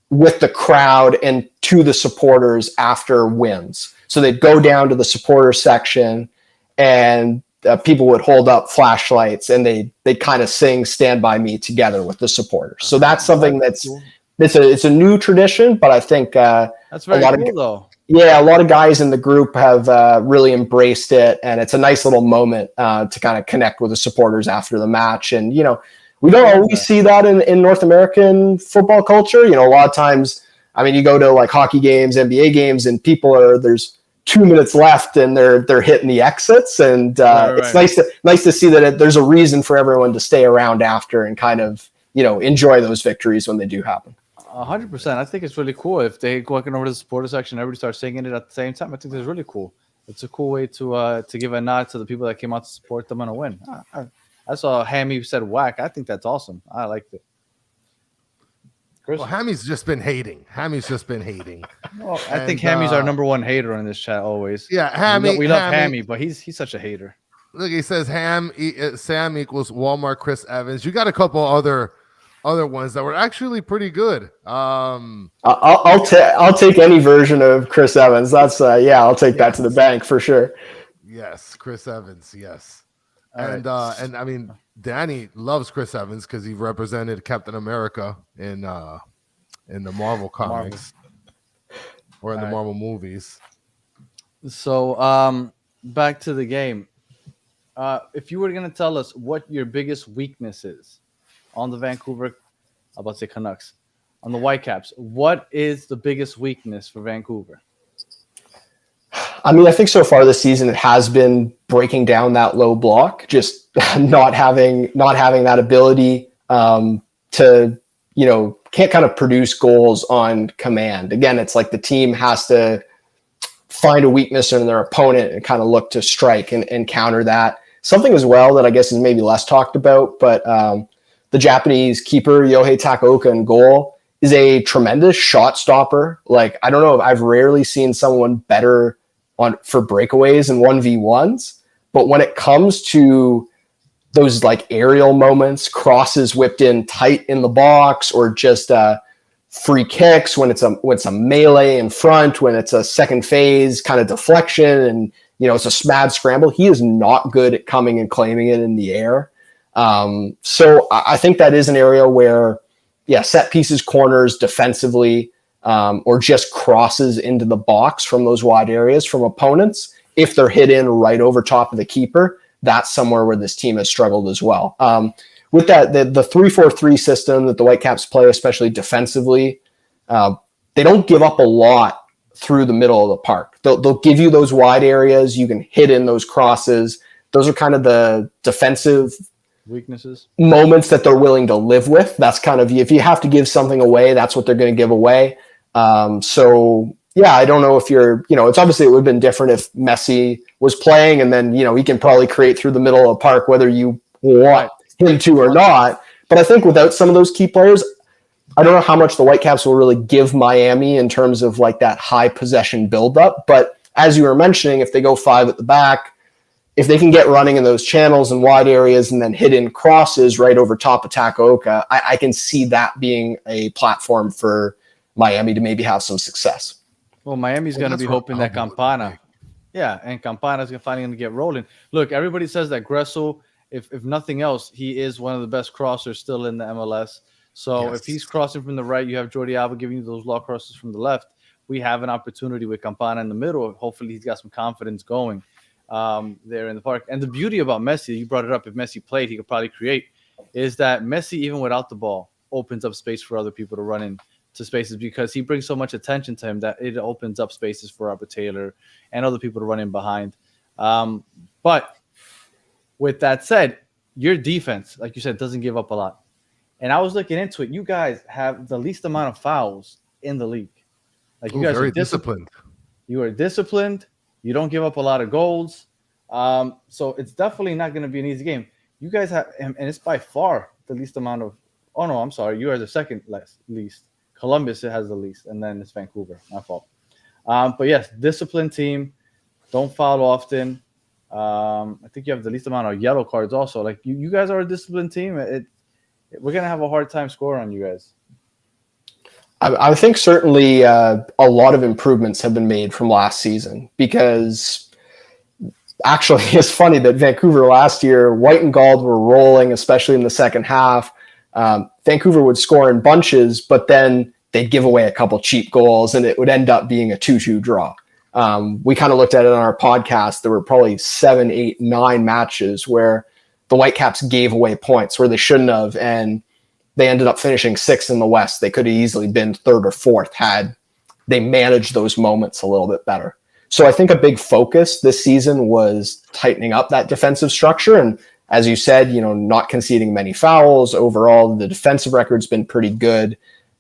[SPEAKER 4] with the crowd and to the supporters after wins. So they'd go down to the supporter section, and people would hold up flashlights, and they'd kind of sing "Stand By Me" together with the supporters. So that's something it's a new tradition, but I think
[SPEAKER 2] that's very cool, though.
[SPEAKER 4] Yeah, a lot of guys in the group have really embraced it, and it's a nice little moment to kind of connect with the supporters after the match. And, you know, we don't always see that in North American football culture. You know, a lot of times, I mean, you go to like hockey games, NBA games, and there's 2 minutes left and they're hitting the exits. And it's nice to see that there's a reason for everyone to stay around after and kind of, you know, enjoy those victories when they do happen.
[SPEAKER 2] 100%. I think it's really cool if they go over to the supporter section, everybody starts singing it at the same time. I think that's really cool. It's a cool way to give a nod to the people that came out to support them on a win. I saw Hammy said whack. I think that's awesome. I liked it.
[SPEAKER 1] Chris? Well, Hammy's just been hating.
[SPEAKER 2] Well, I think Hammy's our number one hater in this chat always.
[SPEAKER 1] Yeah, Hammy.
[SPEAKER 2] We love Hammy, but he's such a hater.
[SPEAKER 1] Look, he says Sam equals Walmart Chris Evans. You got a couple other ones that were actually pretty good.
[SPEAKER 4] I'll take any version of Chris Evans. That's I'll take that to the bank for sure.
[SPEAKER 1] Yes, Chris Evans. Yes, and I mean Danny loves Chris Evans because he represented Captain America in the Marvel comics or in the Marvel movies.
[SPEAKER 2] So back to the game. If you were going to tell us what your biggest weakness is on the Vancouver, I'm about to say Canucks, on the Whitecaps, what is the biggest weakness for Vancouver?
[SPEAKER 4] I mean, I think so far this season it has been breaking down that low block, just not having that ability to, you know, can't kind of produce goals on command. Again, it's like the team has to find a weakness in their opponent and kind of look to strike and counter that. Something as well that I guess is maybe less talked about, but the Japanese keeper, Yohei Takaoka, in goal is a tremendous shot stopper. Like, I don't know, I've rarely seen someone better for breakaways and 1v1s, but when it comes to those like aerial moments, crosses whipped in tight in the box, or just free kicks when it's a melee in front, when it's a second phase kind of deflection and, you know, it's a mad scramble, he is not good at coming and claiming it in the air. So I think that is an area where, set pieces, corners, defensively, or just crosses into the box from those wide areas from opponents, if they're hit in right over top of the keeper, that's somewhere where this team has struggled as well. With that, the 3-4-3 system that the Whitecaps play, especially defensively, they don't give up a lot through the middle of the park. They'll give you those wide areas. You can hit in those crosses. Those are kind of the defensive
[SPEAKER 2] weaknesses
[SPEAKER 4] moments that they're willing to live with. That's kind of, if you have to give something away, that's what they're going to give away. I don't know if it's obviously it would have been different if Messi was playing, and then, he can probably create through the middle of the park, whether you want him to or not. But I think without some of those key players, I don't know how much the Whitecaps will really give Miami in terms of like that high possession buildup. But as you were mentioning, if they go 5 at the back, if they can get running in those channels and wide areas and then hit in crosses right over top of Takaoka, I can see that being a platform for Miami to maybe have some success.
[SPEAKER 2] Well, Miami's going to be hoping that Campana. Yeah, and Campana's finally going to get rolling. Look, everybody says that Gressel, if nothing else, he is one of the best crossers still in the MLS. So if he's crossing from the right, you have Jordi Alba giving you those long crosses from the left. We have an opportunity with Campana in the middle. Hopefully he's got some confidence going there in the park. And the beauty about Messi, you brought it up, if Messi played, he could probably create, is that Messi, even without the ball, opens up space for other people to run into spaces, because he brings so much attention to him that it opens up spaces for Robert Taylor and other people to run in behind. But with that said, your defense, like you said, doesn't give up a lot. And I was looking into it. You guys have the least amount of fouls in the league. Like, you guys are disciplined. You are disciplined. You don't give up a lot of goals. So it's definitely not going to be an easy game. You guys have, and it's by far the least amount of. Oh no, I'm sorry. You are the second least. Columbus has the least, and then it's Vancouver. My fault. But yes, disciplined team. Don't foul often. I think you have the least amount of yellow cards also. Like you guys are a disciplined team. We're gonna have a hard time scoring on you guys.
[SPEAKER 4] I think certainly a lot of improvements have been made from last season, because actually it's funny that Vancouver last year, White and Gold were rolling, especially in the second half. Vancouver would score in bunches, but then they'd give away a couple cheap goals and it would end up being a 2-2 draw. We kind of looked at it on our podcast. There were probably 7, 8, 9 matches where the Whitecaps gave away points where they shouldn't have, and they ended up finishing 6th in the West. They could have easily been 3rd or 4th had they managed those moments a little bit better. So I think a big focus this season was tightening up that defensive structure. And as you said, not conceding many fouls. Overall, the defensive record's been pretty good.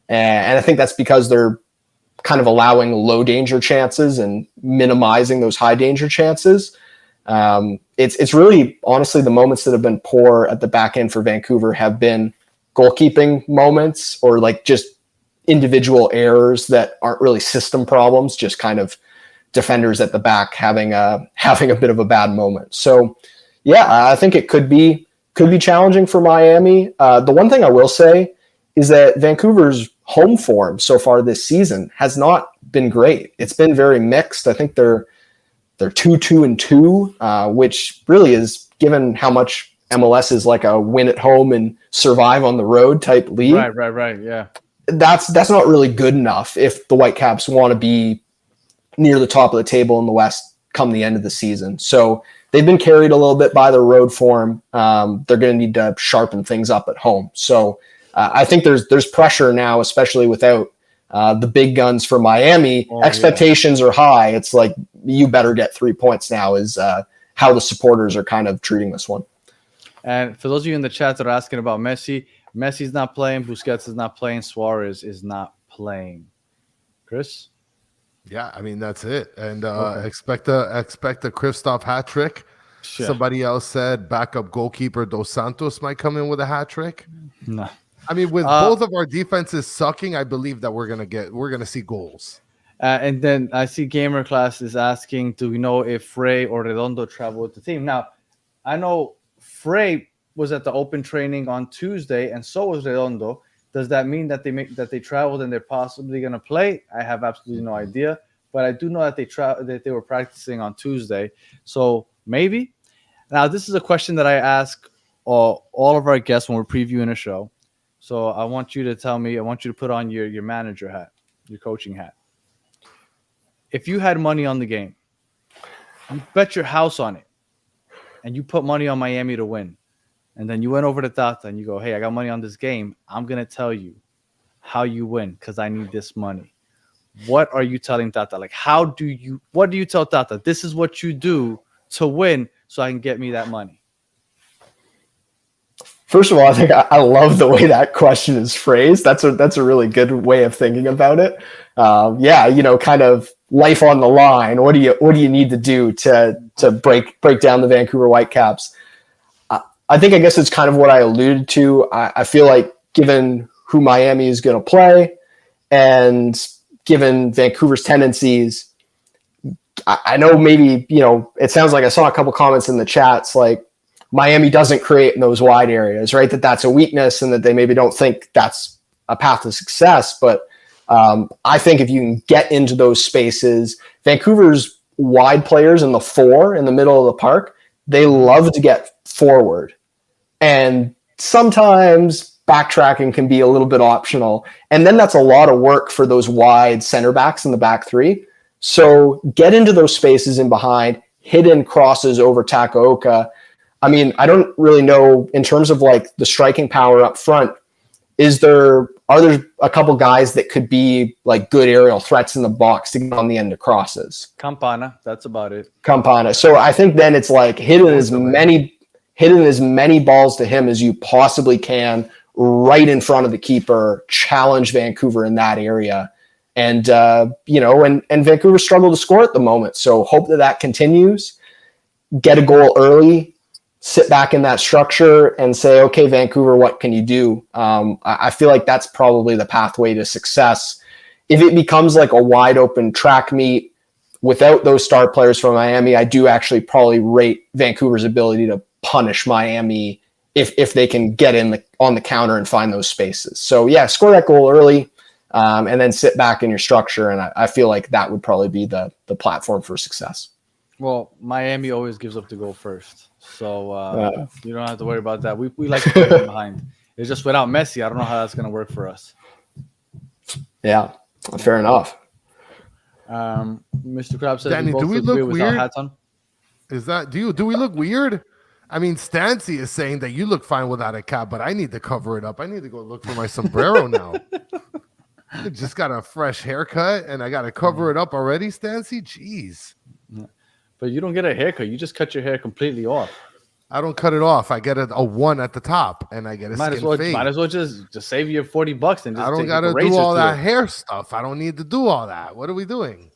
[SPEAKER 4] And I think that's because they're kind of allowing low danger chances and minimizing those high danger chances. It's really, honestly, the moments that have been poor at the back end for Vancouver have been goalkeeping moments, or like just individual errors that aren't really system problems, just kind of defenders at the back having a bit of a bad moment. So yeah, I think it could be challenging for Miami. The one thing I will say is that Vancouver's home form so far this season has not been great. It's been very mixed. I think they're 2-2-2, which really is, given how much MLS is like a win at home and survive on the road type league.
[SPEAKER 2] Right. Yeah.
[SPEAKER 4] That's not really good enough if the Whitecaps want to be near the top of the table in the West come the end of the season. So they've been carried a little bit by their road form. They're going to need to sharpen things up at home. So I think there's pressure now, especially without the big guns for Miami. Expectations are high. It's like, you better get 3 points now, is how the supporters are kind of treating this one.
[SPEAKER 2] And for those of you in the chat that are asking about Messi, Messi's not playing, Busquets is not playing, Suarez is not playing. Chris?
[SPEAKER 1] Yeah, I mean, that's it. And expect a Kristoff hat trick.
[SPEAKER 2] Sure.
[SPEAKER 1] Somebody else said backup goalkeeper Dos Santos might come in with a hat trick.
[SPEAKER 2] No.
[SPEAKER 1] I mean, with both of our defenses sucking, I believe that we're gonna see goals.
[SPEAKER 2] And then I see Gamer Class is asking, do we know if Frey or Redondo travel with the team? Now, I know Frey was at the open training on Tuesday, and so was Redondo. Does that mean that they traveled and they're possibly going to play? I have absolutely no idea, but I do know that they were practicing on Tuesday, so maybe. Now, this is a question that I ask all of our guests when we're previewing a show. So I want you to tell me. I want you to put on your manager hat, your coaching hat. If you had money on the game, you bet your house on it, and you put money on Miami to win, and then you went over to Tata and you go, hey, I got money on this game. I'm going to tell you how you win because I need this money. What are you telling Tata? Like, what do you tell Tata? This is what you do to win so I can get me that money.
[SPEAKER 4] First of all, I think I love the way that question is phrased. That's a really good way of thinking about it. Kind of life on the line. What do you need to do to break down the Vancouver Whitecaps? I guess it's kind of what I alluded to. I feel like, given who Miami is going to play and given Vancouver's tendencies, I know maybe, it sounds like I saw a couple comments in the chats like Miami doesn't create in those wide areas, right? That's a weakness and that they maybe don't think that's a path to success. But I think if you can get into those spaces, Vancouver's wide players in the 4 in the middle of the park, they love to get forward. And sometimes backtracking can be a little bit optional. And then that's a lot of work for those wide center backs in the back 3. So get into those spaces in behind, hit in crosses over Takaoka. I mean, I don't really know in terms of like the striking power up front. Are there a couple guys that could be like good aerial threats in the box to get on the end of crosses?
[SPEAKER 2] Campana, that's about it.
[SPEAKER 4] Campana. So I think then it's like hitting as many balls to him as you possibly can right in front of the keeper, challenge Vancouver in that area. And, and Vancouver struggled to score at the moment. So hope that continues. Get a goal early, sit back in that structure and say, okay, Vancouver, what can you do? I feel like that's probably the pathway to success. If it becomes like a wide open track meet, without those star players from Miami, I do actually probably rate Vancouver's ability to punish Miami if they can get on the counter and find those spaces. So yeah, score that goal early, and then sit back in your structure. And I feel like that would probably be the platform for success.
[SPEAKER 2] Well, Miami always gives up the goal first, so you don't have to worry about that. We like to play from behind. It's just without Messi, I don't know how that's going to work for us.
[SPEAKER 4] Yeah, fair enough.
[SPEAKER 2] Mr. Krabs says,
[SPEAKER 1] Danny,
[SPEAKER 2] we both
[SPEAKER 1] do we
[SPEAKER 2] look
[SPEAKER 1] look
[SPEAKER 2] weird without
[SPEAKER 1] weird?
[SPEAKER 2] hats on.
[SPEAKER 1] Is that do we look weird? I mean, Stancy is saying that you look fine without a cap, but I need to cover it up. I need to go look for my sombrero now. I just got a fresh haircut and I got to cover it up already, Stancy. Jeez.
[SPEAKER 2] But you don't get a haircut. You just cut your hair completely off.
[SPEAKER 1] I don't cut it off. I get a one at the top and I get a
[SPEAKER 2] Might as
[SPEAKER 1] skin
[SPEAKER 2] well,
[SPEAKER 1] fade.
[SPEAKER 2] might as well just save you $40 and just
[SPEAKER 1] I don't
[SPEAKER 2] take
[SPEAKER 1] got
[SPEAKER 2] a
[SPEAKER 1] to
[SPEAKER 2] razor
[SPEAKER 1] do all
[SPEAKER 2] to
[SPEAKER 1] that
[SPEAKER 2] it.
[SPEAKER 1] hair stuff. I don't need to do all that. What are we doing?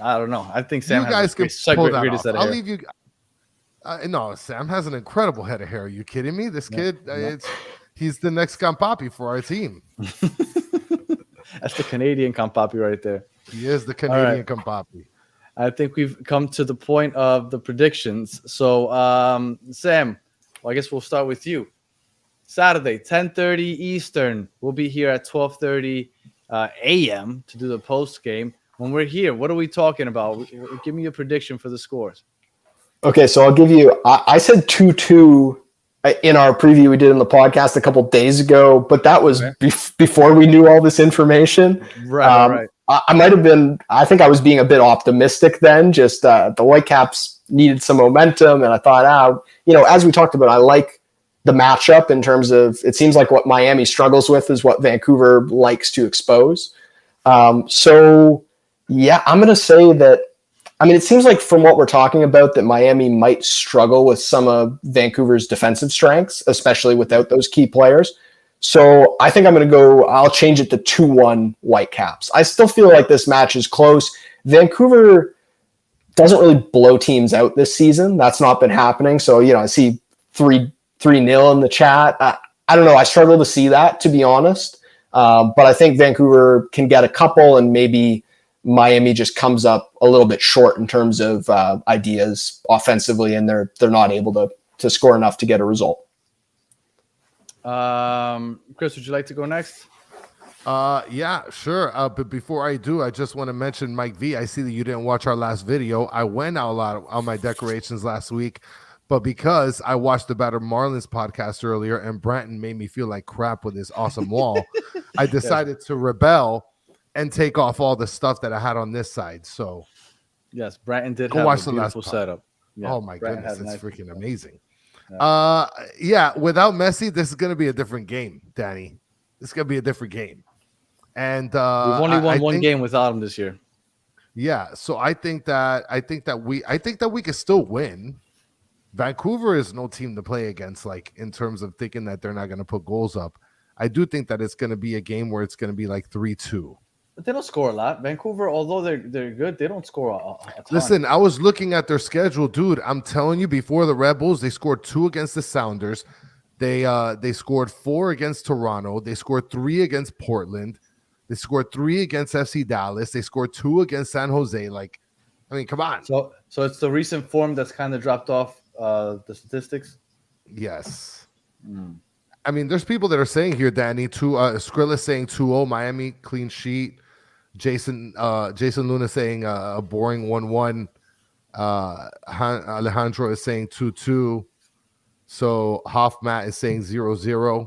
[SPEAKER 2] I don't know. I think Sam
[SPEAKER 1] You guys can
[SPEAKER 2] has
[SPEAKER 1] pull
[SPEAKER 2] the
[SPEAKER 1] that
[SPEAKER 2] greatest
[SPEAKER 1] off.
[SPEAKER 2] set of
[SPEAKER 1] I'll
[SPEAKER 2] hair.
[SPEAKER 1] leave you. No, Sam has an incredible head of hair. Are you kidding me? This kid, he's the next Campapi for our team.
[SPEAKER 2] That's the Canadian Campapi right there.
[SPEAKER 1] He is the Canadian
[SPEAKER 2] right.
[SPEAKER 1] Campapi.
[SPEAKER 2] I think we've come to the point of the predictions. So, Sam, well, I guess we'll start with you. Saturday, 10:30 Eastern. We'll be here at 12:30 a.m. to do the post game. When we're here, what are we talking about? Give me a prediction for the scores.
[SPEAKER 4] Okay, so I'll give you. I said 2-2 in our preview we did in the podcast a couple days ago, but that was before we knew all this information.
[SPEAKER 2] Right.
[SPEAKER 4] I might have been. I think I was being a bit optimistic then. Just the Whitecaps needed some momentum, and I thought, as we talked about, I like the matchup in terms of. It seems like what Miami struggles with is what Vancouver likes to expose. So yeah, I'm going to say that. I mean, it seems like from what we're talking about that Miami might struggle with some of Vancouver's defensive strengths, especially without those key players. So I think I'll change it to 2-1 Whitecaps. I still feel like this match is close. Vancouver doesn't really blow teams out this season. That's not been happening. So, I see 3-0 in the chat. I don't know. I struggle to see that, to be honest. But I think Vancouver can get a couple and maybe Miami just comes up a little bit short in terms of ideas offensively, and they're not able to score enough to get a result.
[SPEAKER 2] Chris, would you like to go next?
[SPEAKER 1] Yeah, sure. But before I do, I just want to mention Mike V. I see that you didn't watch our last video. I went out a lot on my decorations last week, but because I watched the Better Marlins podcast earlier and Branton made me feel like crap with his awesome wall, I decided to rebel and take off all the stuff that I had on this side. So
[SPEAKER 2] yes, Branton did
[SPEAKER 1] go
[SPEAKER 2] have
[SPEAKER 1] watch
[SPEAKER 2] a
[SPEAKER 1] the last
[SPEAKER 2] beautiful setup. Yeah,
[SPEAKER 1] oh my
[SPEAKER 2] Branton
[SPEAKER 1] goodness,
[SPEAKER 2] had
[SPEAKER 1] it's
[SPEAKER 2] a
[SPEAKER 1] freaking
[SPEAKER 2] nice
[SPEAKER 1] amazing.
[SPEAKER 2] Yeah.
[SPEAKER 1] Without Messi, this is going to be a different game, Danny. This is going to be a different game. And
[SPEAKER 2] we've only won one game without him this year.
[SPEAKER 1] Yeah, so I think that we could still win. Vancouver is no team to play against, like in terms of thinking that they're not going to put goals up. I do think that it's going to be a game where it's going to be like 3-2.
[SPEAKER 2] But they don't score a lot. Vancouver, although they're good, they don't score a ton.
[SPEAKER 1] Listen, I was looking at their schedule, dude. I'm telling you, before the Red Bulls, they scored 2 against the Sounders. They scored 4 against Toronto. They scored 3 against Portland. They scored 3 against FC Dallas. They scored 2 against San Jose. Like, I mean, come on.
[SPEAKER 2] So it's the recent form that's kind of dropped off the statistics.
[SPEAKER 1] Yes. I mean, there's people that are saying here, Danny, Skrilla saying 2-0, Miami clean sheet. Jason Luna saying a boring 1-1. Alejandro is saying 2-2. So Hoffmat is saying 0-0.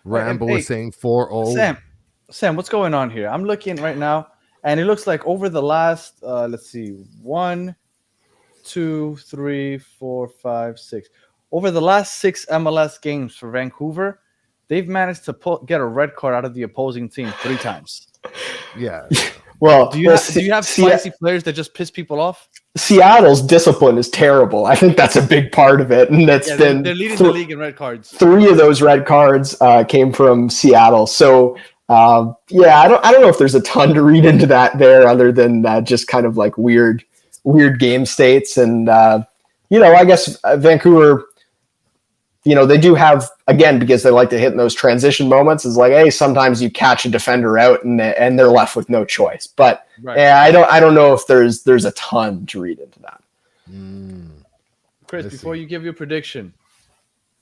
[SPEAKER 1] Rambo is saying 4-0.
[SPEAKER 2] Sam, what's going on here? I'm looking right now, and it looks like over the last, let's see, 1, 2, 3, 4, 5, 6. Over the last 6 MLS games for Vancouver, they've managed to get a red card out of the opposing team 3 times.
[SPEAKER 1] Yeah.
[SPEAKER 4] Well,
[SPEAKER 2] do you have spicy players that just piss people off?
[SPEAKER 4] Seattle's discipline is terrible. I think that's a big part of it, and they're
[SPEAKER 2] leading the league in red cards.
[SPEAKER 4] 3 of those red cards came from Seattle. So I don't know if there's a ton to read into that there, other than just kind of like weird game states, and I guess Vancouver. they do have, again, because they like to hit in those transition moments, is like, hey, sometimes you catch a defender out and they're left with no choice. But I don't know if there's a ton to read into that.
[SPEAKER 2] Chris, before you give your prediction.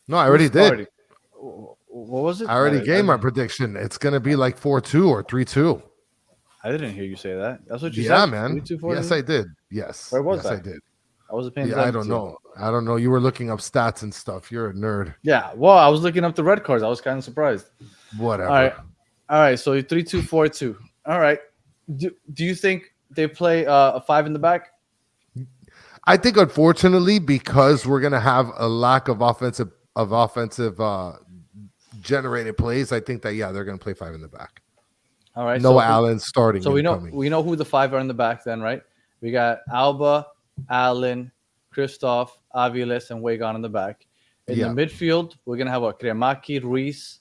[SPEAKER 1] No, I already did.
[SPEAKER 2] What was it?
[SPEAKER 1] I already gave my prediction. It's going to be like 4-2 or 3-2.
[SPEAKER 2] I didn't hear you say that. That's what you said?
[SPEAKER 1] Yeah, man. Yes, I did. Yes.
[SPEAKER 2] Where was
[SPEAKER 1] I
[SPEAKER 2] that?
[SPEAKER 1] did.
[SPEAKER 2] I wasn't paying attention.
[SPEAKER 1] I don't know. You were looking up stats and stuff. You're a nerd.
[SPEAKER 2] Yeah. Well, I was looking up the red cards. I was kind of surprised.
[SPEAKER 1] Whatever.
[SPEAKER 2] All right. So 3-2, 4-2. All right. Do you think they play a 5 in the back?
[SPEAKER 1] I think, unfortunately, because we're going to have a lack of offensive generated plays, I think that they're going to play 5 in the back.
[SPEAKER 2] All right.
[SPEAKER 1] Noah Allen starting.
[SPEAKER 2] So we know who the 5 are in the back then, right? We got Alba, Allen, Kristoff, Aviles, and Wagon in the back. In the midfield, we're gonna have Kremaki, Ruiz,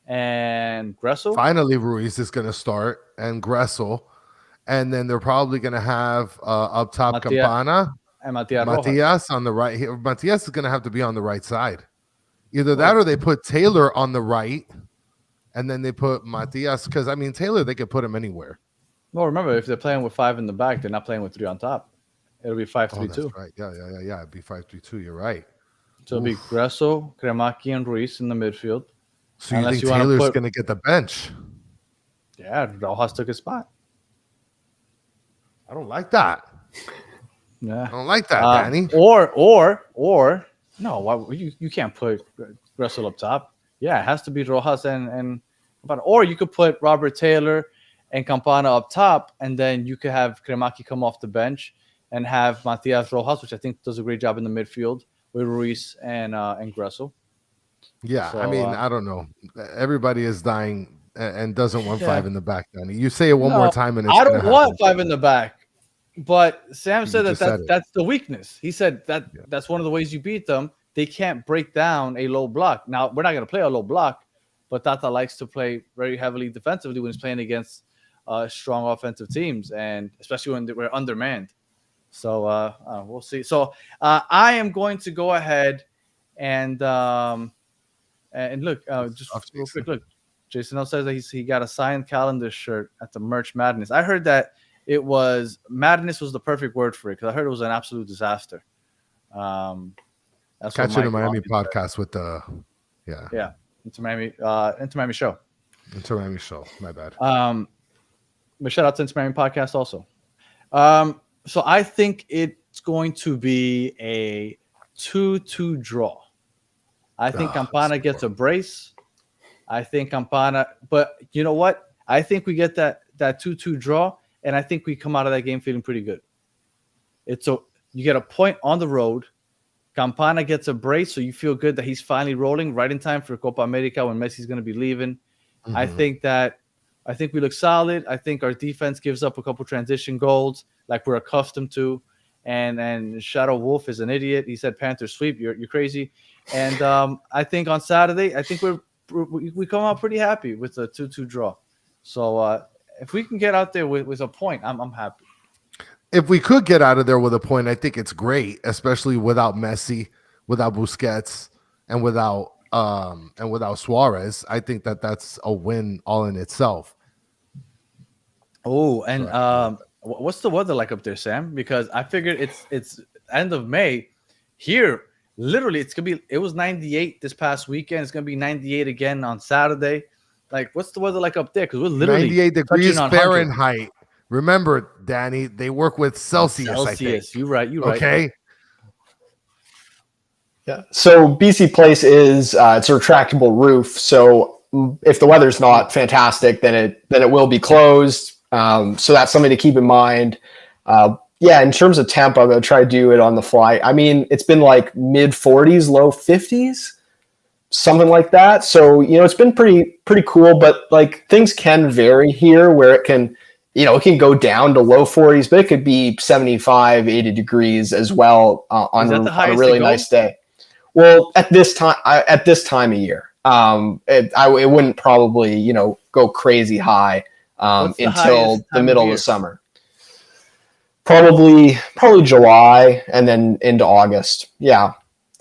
[SPEAKER 2] and Gressel.
[SPEAKER 1] Finally, Ruiz is gonna start, and Gressel, and then they're probably gonna have up top Campana
[SPEAKER 2] and
[SPEAKER 1] Matias on the right. Matias is gonna have to be on the right side. Either that or they put Taylor on the right, and then they put Matias, because Taylor, they could put him anywhere.
[SPEAKER 2] Well, remember, if they're playing with 5 in the back, they're not playing with 3 on top. It'll be 5-3-2.
[SPEAKER 1] That's right. Yeah. It'd be 5-3-2. You're right.
[SPEAKER 2] So it'll be Gressel, Kremaki, and Ruiz in the midfield.
[SPEAKER 1] So you think Taylor's going to get the bench?
[SPEAKER 2] Yeah, Rojas took his spot.
[SPEAKER 1] I don't like that.
[SPEAKER 2] Yeah,
[SPEAKER 1] I don't like that, Danny.
[SPEAKER 2] Or no, you can't put Gressel up top. Yeah, it has to be Rojas and or you could put Robert Taylor and Campana up top, and then you could have Kremaki come off the bench and have Matias Rojas, which I think does a great job in the midfield with Ruiz and Gressel.
[SPEAKER 1] Yeah, so, I don't know. Everybody is dying and doesn't want 5 in the back, Danny. You say it one more time, and
[SPEAKER 2] I don't want 5 in the back. But Sam said that's the weakness. He said that's one of the ways you beat them. They can't break down a low block. Now, we're not going to play a low block, but Tata likes to play very heavily defensively when he's playing against strong offensive teams, and especially when we're undermanned. So we'll see. So I am going to go ahead and look, just real quick, look. Jason L says that he got a signed calendar shirt at the Merch Madness. I heard that madness was the perfect word for it, because I heard it was an absolute disaster.
[SPEAKER 1] That's Catch It in Miami podcast with the
[SPEAKER 2] Inter Miami show.
[SPEAKER 1] Inter Miami show. My bad.
[SPEAKER 2] But shout out to Inter Miami podcast also. So I think it's going to be a 2-2 draw. I think Campana gets a brace. I think Campana, but you know what? I think we get that 2-2 draw, and I think we come out of that game feeling pretty good. You get a point on the road. Campana gets a brace, so you feel good that he's finally rolling right in time for Copa America when Messi's going to be leaving. Mm-hmm. I think we look solid. I think our defense gives up a couple transition goals like we're accustomed to. And Shadow Wolf is an idiot. He said Panther sweep. You're crazy. And I think on Saturday, I think we come out pretty happy with a 2-2 draw. So if we can get out there with a point, I'm happy.
[SPEAKER 1] If we could get out of there with a point, I think it's great, especially without Messi, without Busquets, and without Suarez. I think that's a win all in itself.
[SPEAKER 2] Oh, and what's the weather like up there, Sam? Because I figured it's end of May. Here, literally, it was 98 this past weekend. It's gonna be 98 again on Saturday. Like, what's the weather like up there? Because we're literally
[SPEAKER 1] 98 degrees Fahrenheit. Remember, Danny, they work with Celsius. I think.
[SPEAKER 2] You're right.
[SPEAKER 1] Okay.
[SPEAKER 4] Yeah. So BC Place is it's a retractable roof. So if the weather's not fantastic, then it will be closed. So that's something to keep in mind. In terms of temp, I'm gonna try to do it on the fly. I mean, it's been like mid 40s, low 50s, something like that. So it's been pretty cool. But like things can vary here, where it can. It can go down to low 40s, but it could be 75, 80 degrees as well on a really nice day. Well, at this time of year, it wouldn't probably, go crazy high until the middle of the summer. Probably July and then into August. Yeah.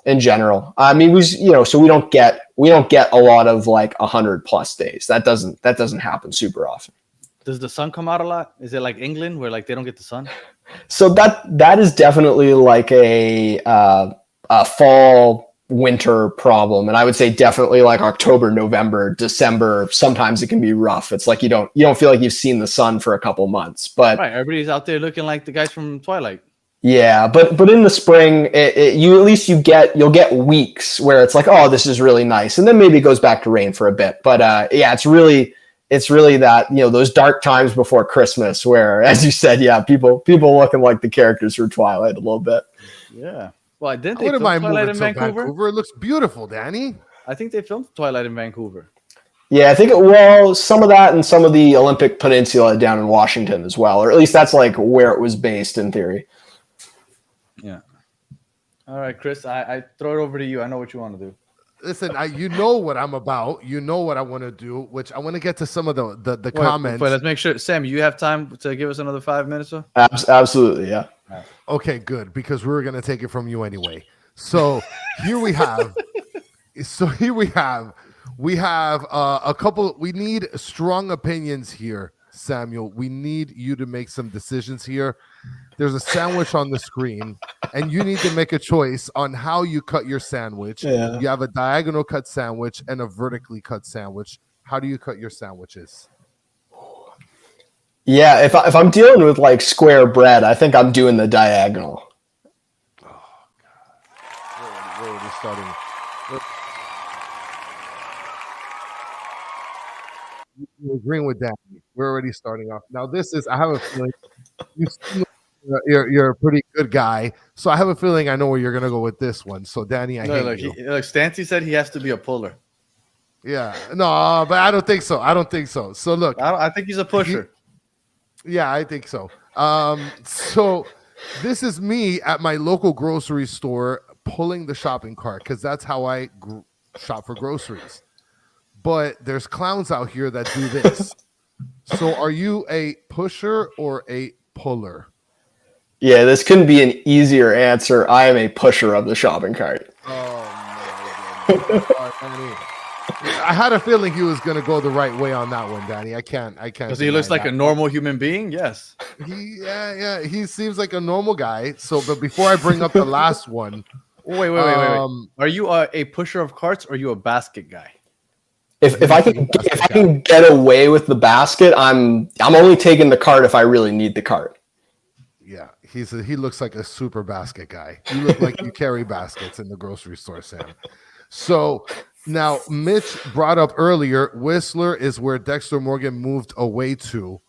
[SPEAKER 4] in general. I mean, so we don't get a lot of like 100+ days. That doesn't happen super often.
[SPEAKER 2] Does the sun come out a lot? Is it like England where like they don't get the sun?
[SPEAKER 4] So that is definitely like a fall winter problem, and I would say definitely like October, November, December. Sometimes it can be rough. It's like you don't feel like you've seen the sun for a couple months, but
[SPEAKER 2] right, everybody's out there looking like the guys from Twilight.
[SPEAKER 4] Yeah, but in the spring, you'll get weeks where it's like, oh, this is really nice, and then maybe it goes back to rain for a bit. But yeah, it's really that, those dark times before Christmas where, as you said, yeah, people looking like the characters from Twilight a little bit.
[SPEAKER 2] Yeah. Well, didn't
[SPEAKER 1] I
[SPEAKER 2] they
[SPEAKER 1] wouldn't
[SPEAKER 2] film
[SPEAKER 1] mind
[SPEAKER 2] Twilight
[SPEAKER 1] moving
[SPEAKER 2] in
[SPEAKER 1] to
[SPEAKER 2] Vancouver?
[SPEAKER 1] Vancouver. It looks beautiful, Danny.
[SPEAKER 2] I think they filmed Twilight in Vancouver.
[SPEAKER 4] Yeah, I think some of that and some of the Olympic Peninsula down in Washington as well, or at least that's like where it was based in theory.
[SPEAKER 2] Yeah. All right, Chris, I throw it over to you. I know what you want to do.
[SPEAKER 1] Listen, you know what I'm about. You know what I want to do, which I want to get to some of the comments.
[SPEAKER 2] But let's make sure, Sam, you have time to give us another 5 minutes or?
[SPEAKER 4] Absolutely, yeah.
[SPEAKER 1] Okay, good, because we were going to take it from you anyway. So here we have. We have a couple. We need strong opinions here, Samuel. We need you to make some decisions here. There's a sandwich on the screen, and you need to make a choice on how you cut your sandwich.
[SPEAKER 4] Yeah.
[SPEAKER 1] You have a diagonal cut sandwich and a vertically cut sandwich. How do you cut your sandwiches?
[SPEAKER 4] Yeah, if I'm dealing with like square bread, I think I'm doing the diagonal.
[SPEAKER 1] Oh God, we're already starting. You're agreeing with that. We're already starting off. Now, I have a feeling you're a pretty good guy. So I have a feeling I know where you're going to go with this one. So, Danny, I hate you.
[SPEAKER 2] Look, Stancy said he has to be a puller.
[SPEAKER 1] Yeah. No, but I don't think so. So, look.
[SPEAKER 2] I think he's a pusher.
[SPEAKER 1] Yeah, I think so. So this is me at my local grocery store pulling the shopping cart because that's how I shop for groceries. But there's clowns out here that do this. So are you a pusher or a puller?
[SPEAKER 4] Yeah, this couldn't be an easier answer. I am a pusher of the shopping cart.
[SPEAKER 1] Oh, my goodness. I had a feeling he was going to go the right way on that one, Danny. I can't.
[SPEAKER 2] Because he looks like a normal human being. Yes.
[SPEAKER 1] He seems like a normal guy. So, but before I bring up the last one,
[SPEAKER 2] wait. Are you a pusher of carts or are you a basket guy?
[SPEAKER 4] If I can get away with the basket, I'm only taking the cart if I really need the cart.
[SPEAKER 1] Yeah, he looks like a super basket guy. You look like you carry baskets in the grocery store, Sam. So now Mitch brought up earlier, Whistler is where Dexter Morgan moved away to,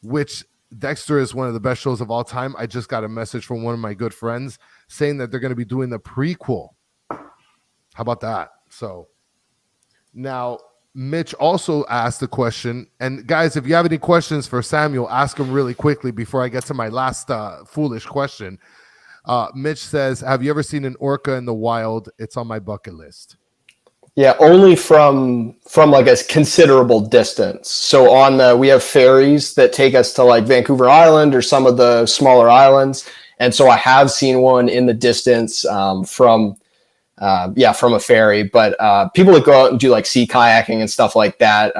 [SPEAKER 1] which Dexter is one of the best shows of all time. I just got a message from one of my good friends saying that they're going to be doing the prequel. How about that? So now Mitch also asked a question, and guys, if you have any questions for Samuel, ask him really quickly before I get to my last foolish question. Mitch says, have you ever seen an orca in the wild? It's on my bucket list.
[SPEAKER 4] Yeah, only from like a considerable distance. So we have ferries that take us to like Vancouver Island or some of the smaller islands, and so I have seen one in the distance from a ferry. But people that go out and do like sea kayaking and stuff like that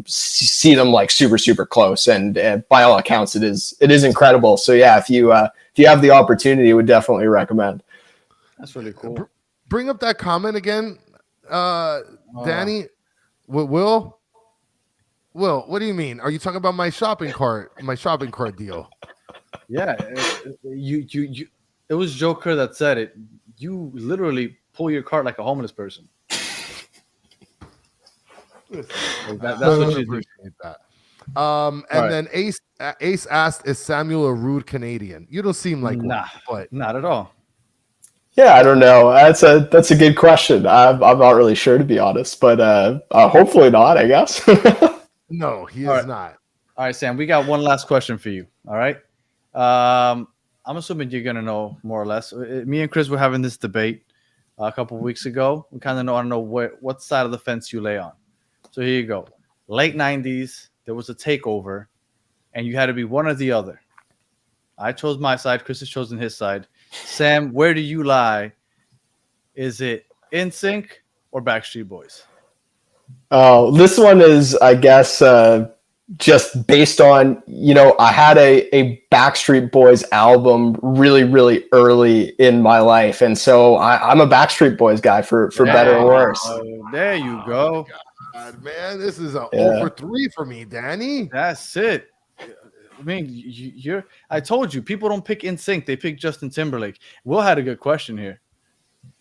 [SPEAKER 4] see them like super, super close, and by all accounts, it is incredible. So yeah, if you have the opportunity, I would definitely recommend.
[SPEAKER 2] That's really cool.
[SPEAKER 1] Bring up that comment again. Danny, Will, what do you mean? Are you talking about my shopping cart deal?
[SPEAKER 2] Yeah, you. It was Joker that said it. You literally pull your cart like a homeless person. That's what you do.
[SPEAKER 1] And then Ace asked, "Is Samuel a rude Canadian?" You don't seem like one, but
[SPEAKER 2] not at all.
[SPEAKER 4] Yeah, I don't know. That's a good question. I'm not really sure, to be honest, but hopefully not, I guess.
[SPEAKER 1] No, he is not.
[SPEAKER 2] All right, Sam, we got one last question for you. All right. I'm assuming you're going to know more or less. Me and Chris were having this debate a couple of weeks ago. We kind of want to know what side of the fence you lay on. So here you go. Late 90s, there was a takeover, and you had to be one or the other. I chose my side. Chris has chosen his side. Sam, where do you lie? Is it NSYNC or Backstreet Boys?
[SPEAKER 4] Oh, this one is, I guess, just based on, I had a Backstreet Boys album really, really early in my life. And so I'm a Backstreet Boys guy for better or worse.
[SPEAKER 2] There you go.
[SPEAKER 1] God, man, this is a
[SPEAKER 4] Yeah.
[SPEAKER 1] 0 for 3 for me, Danny.
[SPEAKER 2] That's it. I mean, you're. I told you, people don't pick NSYNC; they pick Justin Timberlake. Will had a good question here.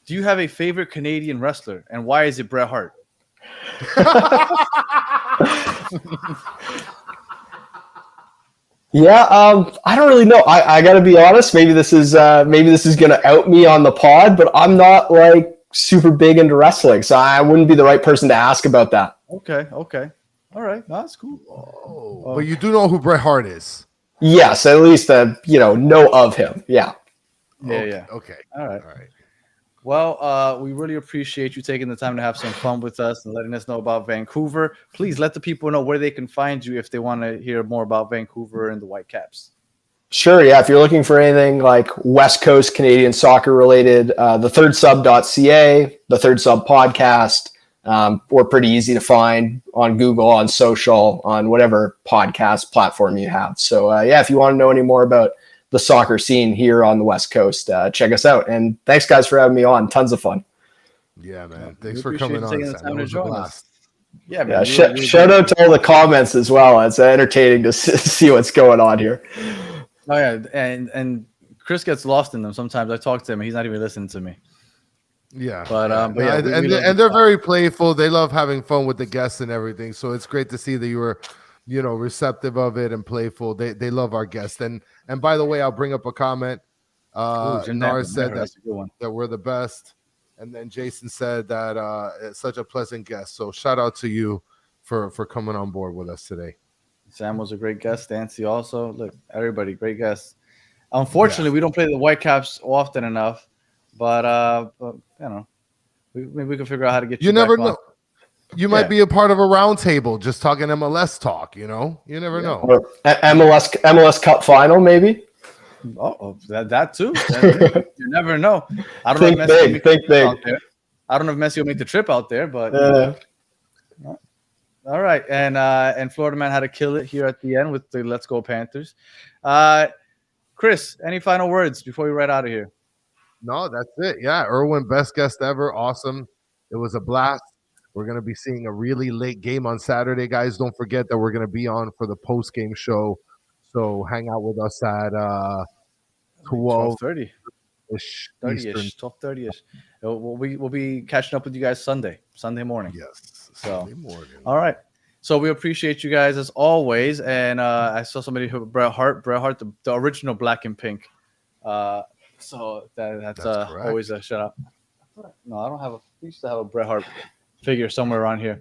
[SPEAKER 2] Do you have a favorite Canadian wrestler, and why is it Bret Hart?
[SPEAKER 4] Yeah, I don't really know. I got to be honest. Maybe this is gonna out me on the pod, but I'm not like super big into wrestling, so I wouldn't be the right person to ask about that.
[SPEAKER 2] Okay, all right, no, that's cool.
[SPEAKER 1] Oh, but you do know who Bret Hart is.
[SPEAKER 4] Yes, at least know of him. Yeah.
[SPEAKER 2] Yeah.
[SPEAKER 1] Okay.
[SPEAKER 2] All right. Well, we really appreciate you taking the time to have some fun with us and letting us know about Vancouver. Please let the people know where they can find you if they want to hear more about Vancouver and the Whitecaps.
[SPEAKER 4] Sure. Yeah. If you're looking for anything like West Coast Canadian soccer related, thethirdSub.ca, the Third Sub podcast. We're pretty easy to find on Google, on social, on whatever podcast platform you have. So if you want to know any more about the soccer scene here on the West Coast, check us out. And thanks guys for having me on. Tons of fun.
[SPEAKER 1] Yeah, man. Thanks for coming on.
[SPEAKER 2] Taking the
[SPEAKER 1] Sam.
[SPEAKER 2] time
[SPEAKER 1] That
[SPEAKER 2] to
[SPEAKER 1] was a
[SPEAKER 2] join
[SPEAKER 1] blast.
[SPEAKER 2] us. Yeah, man.
[SPEAKER 4] Shout out to all the comments as well. It's entertaining to see what's going on here.
[SPEAKER 2] Oh yeah, and Chris gets lost in them sometimes. I talk to him, and he's not even listening to me.
[SPEAKER 1] Yeah,
[SPEAKER 2] but yeah,
[SPEAKER 1] and they're very playful. They love having fun with the guests and everything. So it's great to see that you were, receptive of it and playful. They love our guests. And by the way, I'll bring up a comment. Nars said that we're the best, and then Jason said that it's such a pleasant guest. So shout out to you for coming on board with us today. Sam
[SPEAKER 2] was a great guest. Nancy also. Look, everybody, great guests. Unfortunately, we don't play the Whitecaps often enough. But maybe we can figure out how to get you.
[SPEAKER 1] You never
[SPEAKER 2] back
[SPEAKER 1] know.
[SPEAKER 2] On.
[SPEAKER 1] You might be a part of a round table just talking MLS talk. You never know.
[SPEAKER 4] Or MLS Cup final, maybe.
[SPEAKER 2] Oh, that too. You never know. I don't know if Messi
[SPEAKER 4] think big.
[SPEAKER 2] Out there. I don't know if Messi will make the trip out there, but all right. And Florida Man had to kill it here at the end with the Let's Go Panthers. Chris, any final words before we right out of here?
[SPEAKER 1] No, that's it. Yeah, Erwin, best guest ever. Awesome. It was a blast. We're going to be seeing a really late game on Saturday, guys. Don't forget that we're going to be on for the post-game show. So hang out with us at
[SPEAKER 2] 12:30.
[SPEAKER 1] 12:30-ish.
[SPEAKER 2] We'll be catching up with you guys Sunday morning.
[SPEAKER 1] Yes,
[SPEAKER 2] Sunday morning. All right. So we appreciate you guys as always. And I saw somebody who Bret Hart, the original black and pink. So that's always a shout out. No, I don't have we used to have a Bret Hart figure somewhere around here.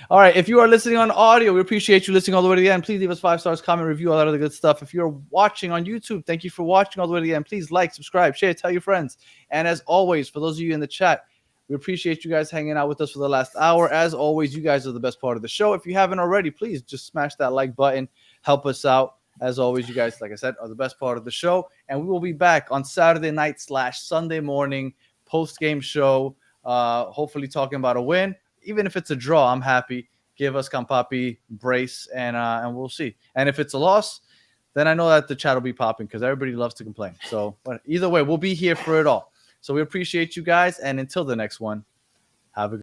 [SPEAKER 2] All right. If you are listening on audio, we appreciate you listening all the way to the end. Please leave us 5 stars, comment, review, all that other good stuff. If you're watching on YouTube, thank you for watching all the way to the end. Please like, subscribe, share, tell your friends. And as always, for those of you in the chat, we appreciate you guys hanging out with us for the last hour. As always, you guys are the best part of the show. If you haven't already, please just smash that like button. Help us out. As always, you guys, like I said, are the best part of the show. And we will be back on Saturday night / Sunday morning post-game show, hopefully talking about a win. Even if it's a draw, I'm happy. Give us Kampapi, brace, and we'll see. And if it's a loss, then I know that the chat will be popping because everybody loves to complain. So but either way, we'll be here for it all. So we appreciate you guys. And until the next one, have a good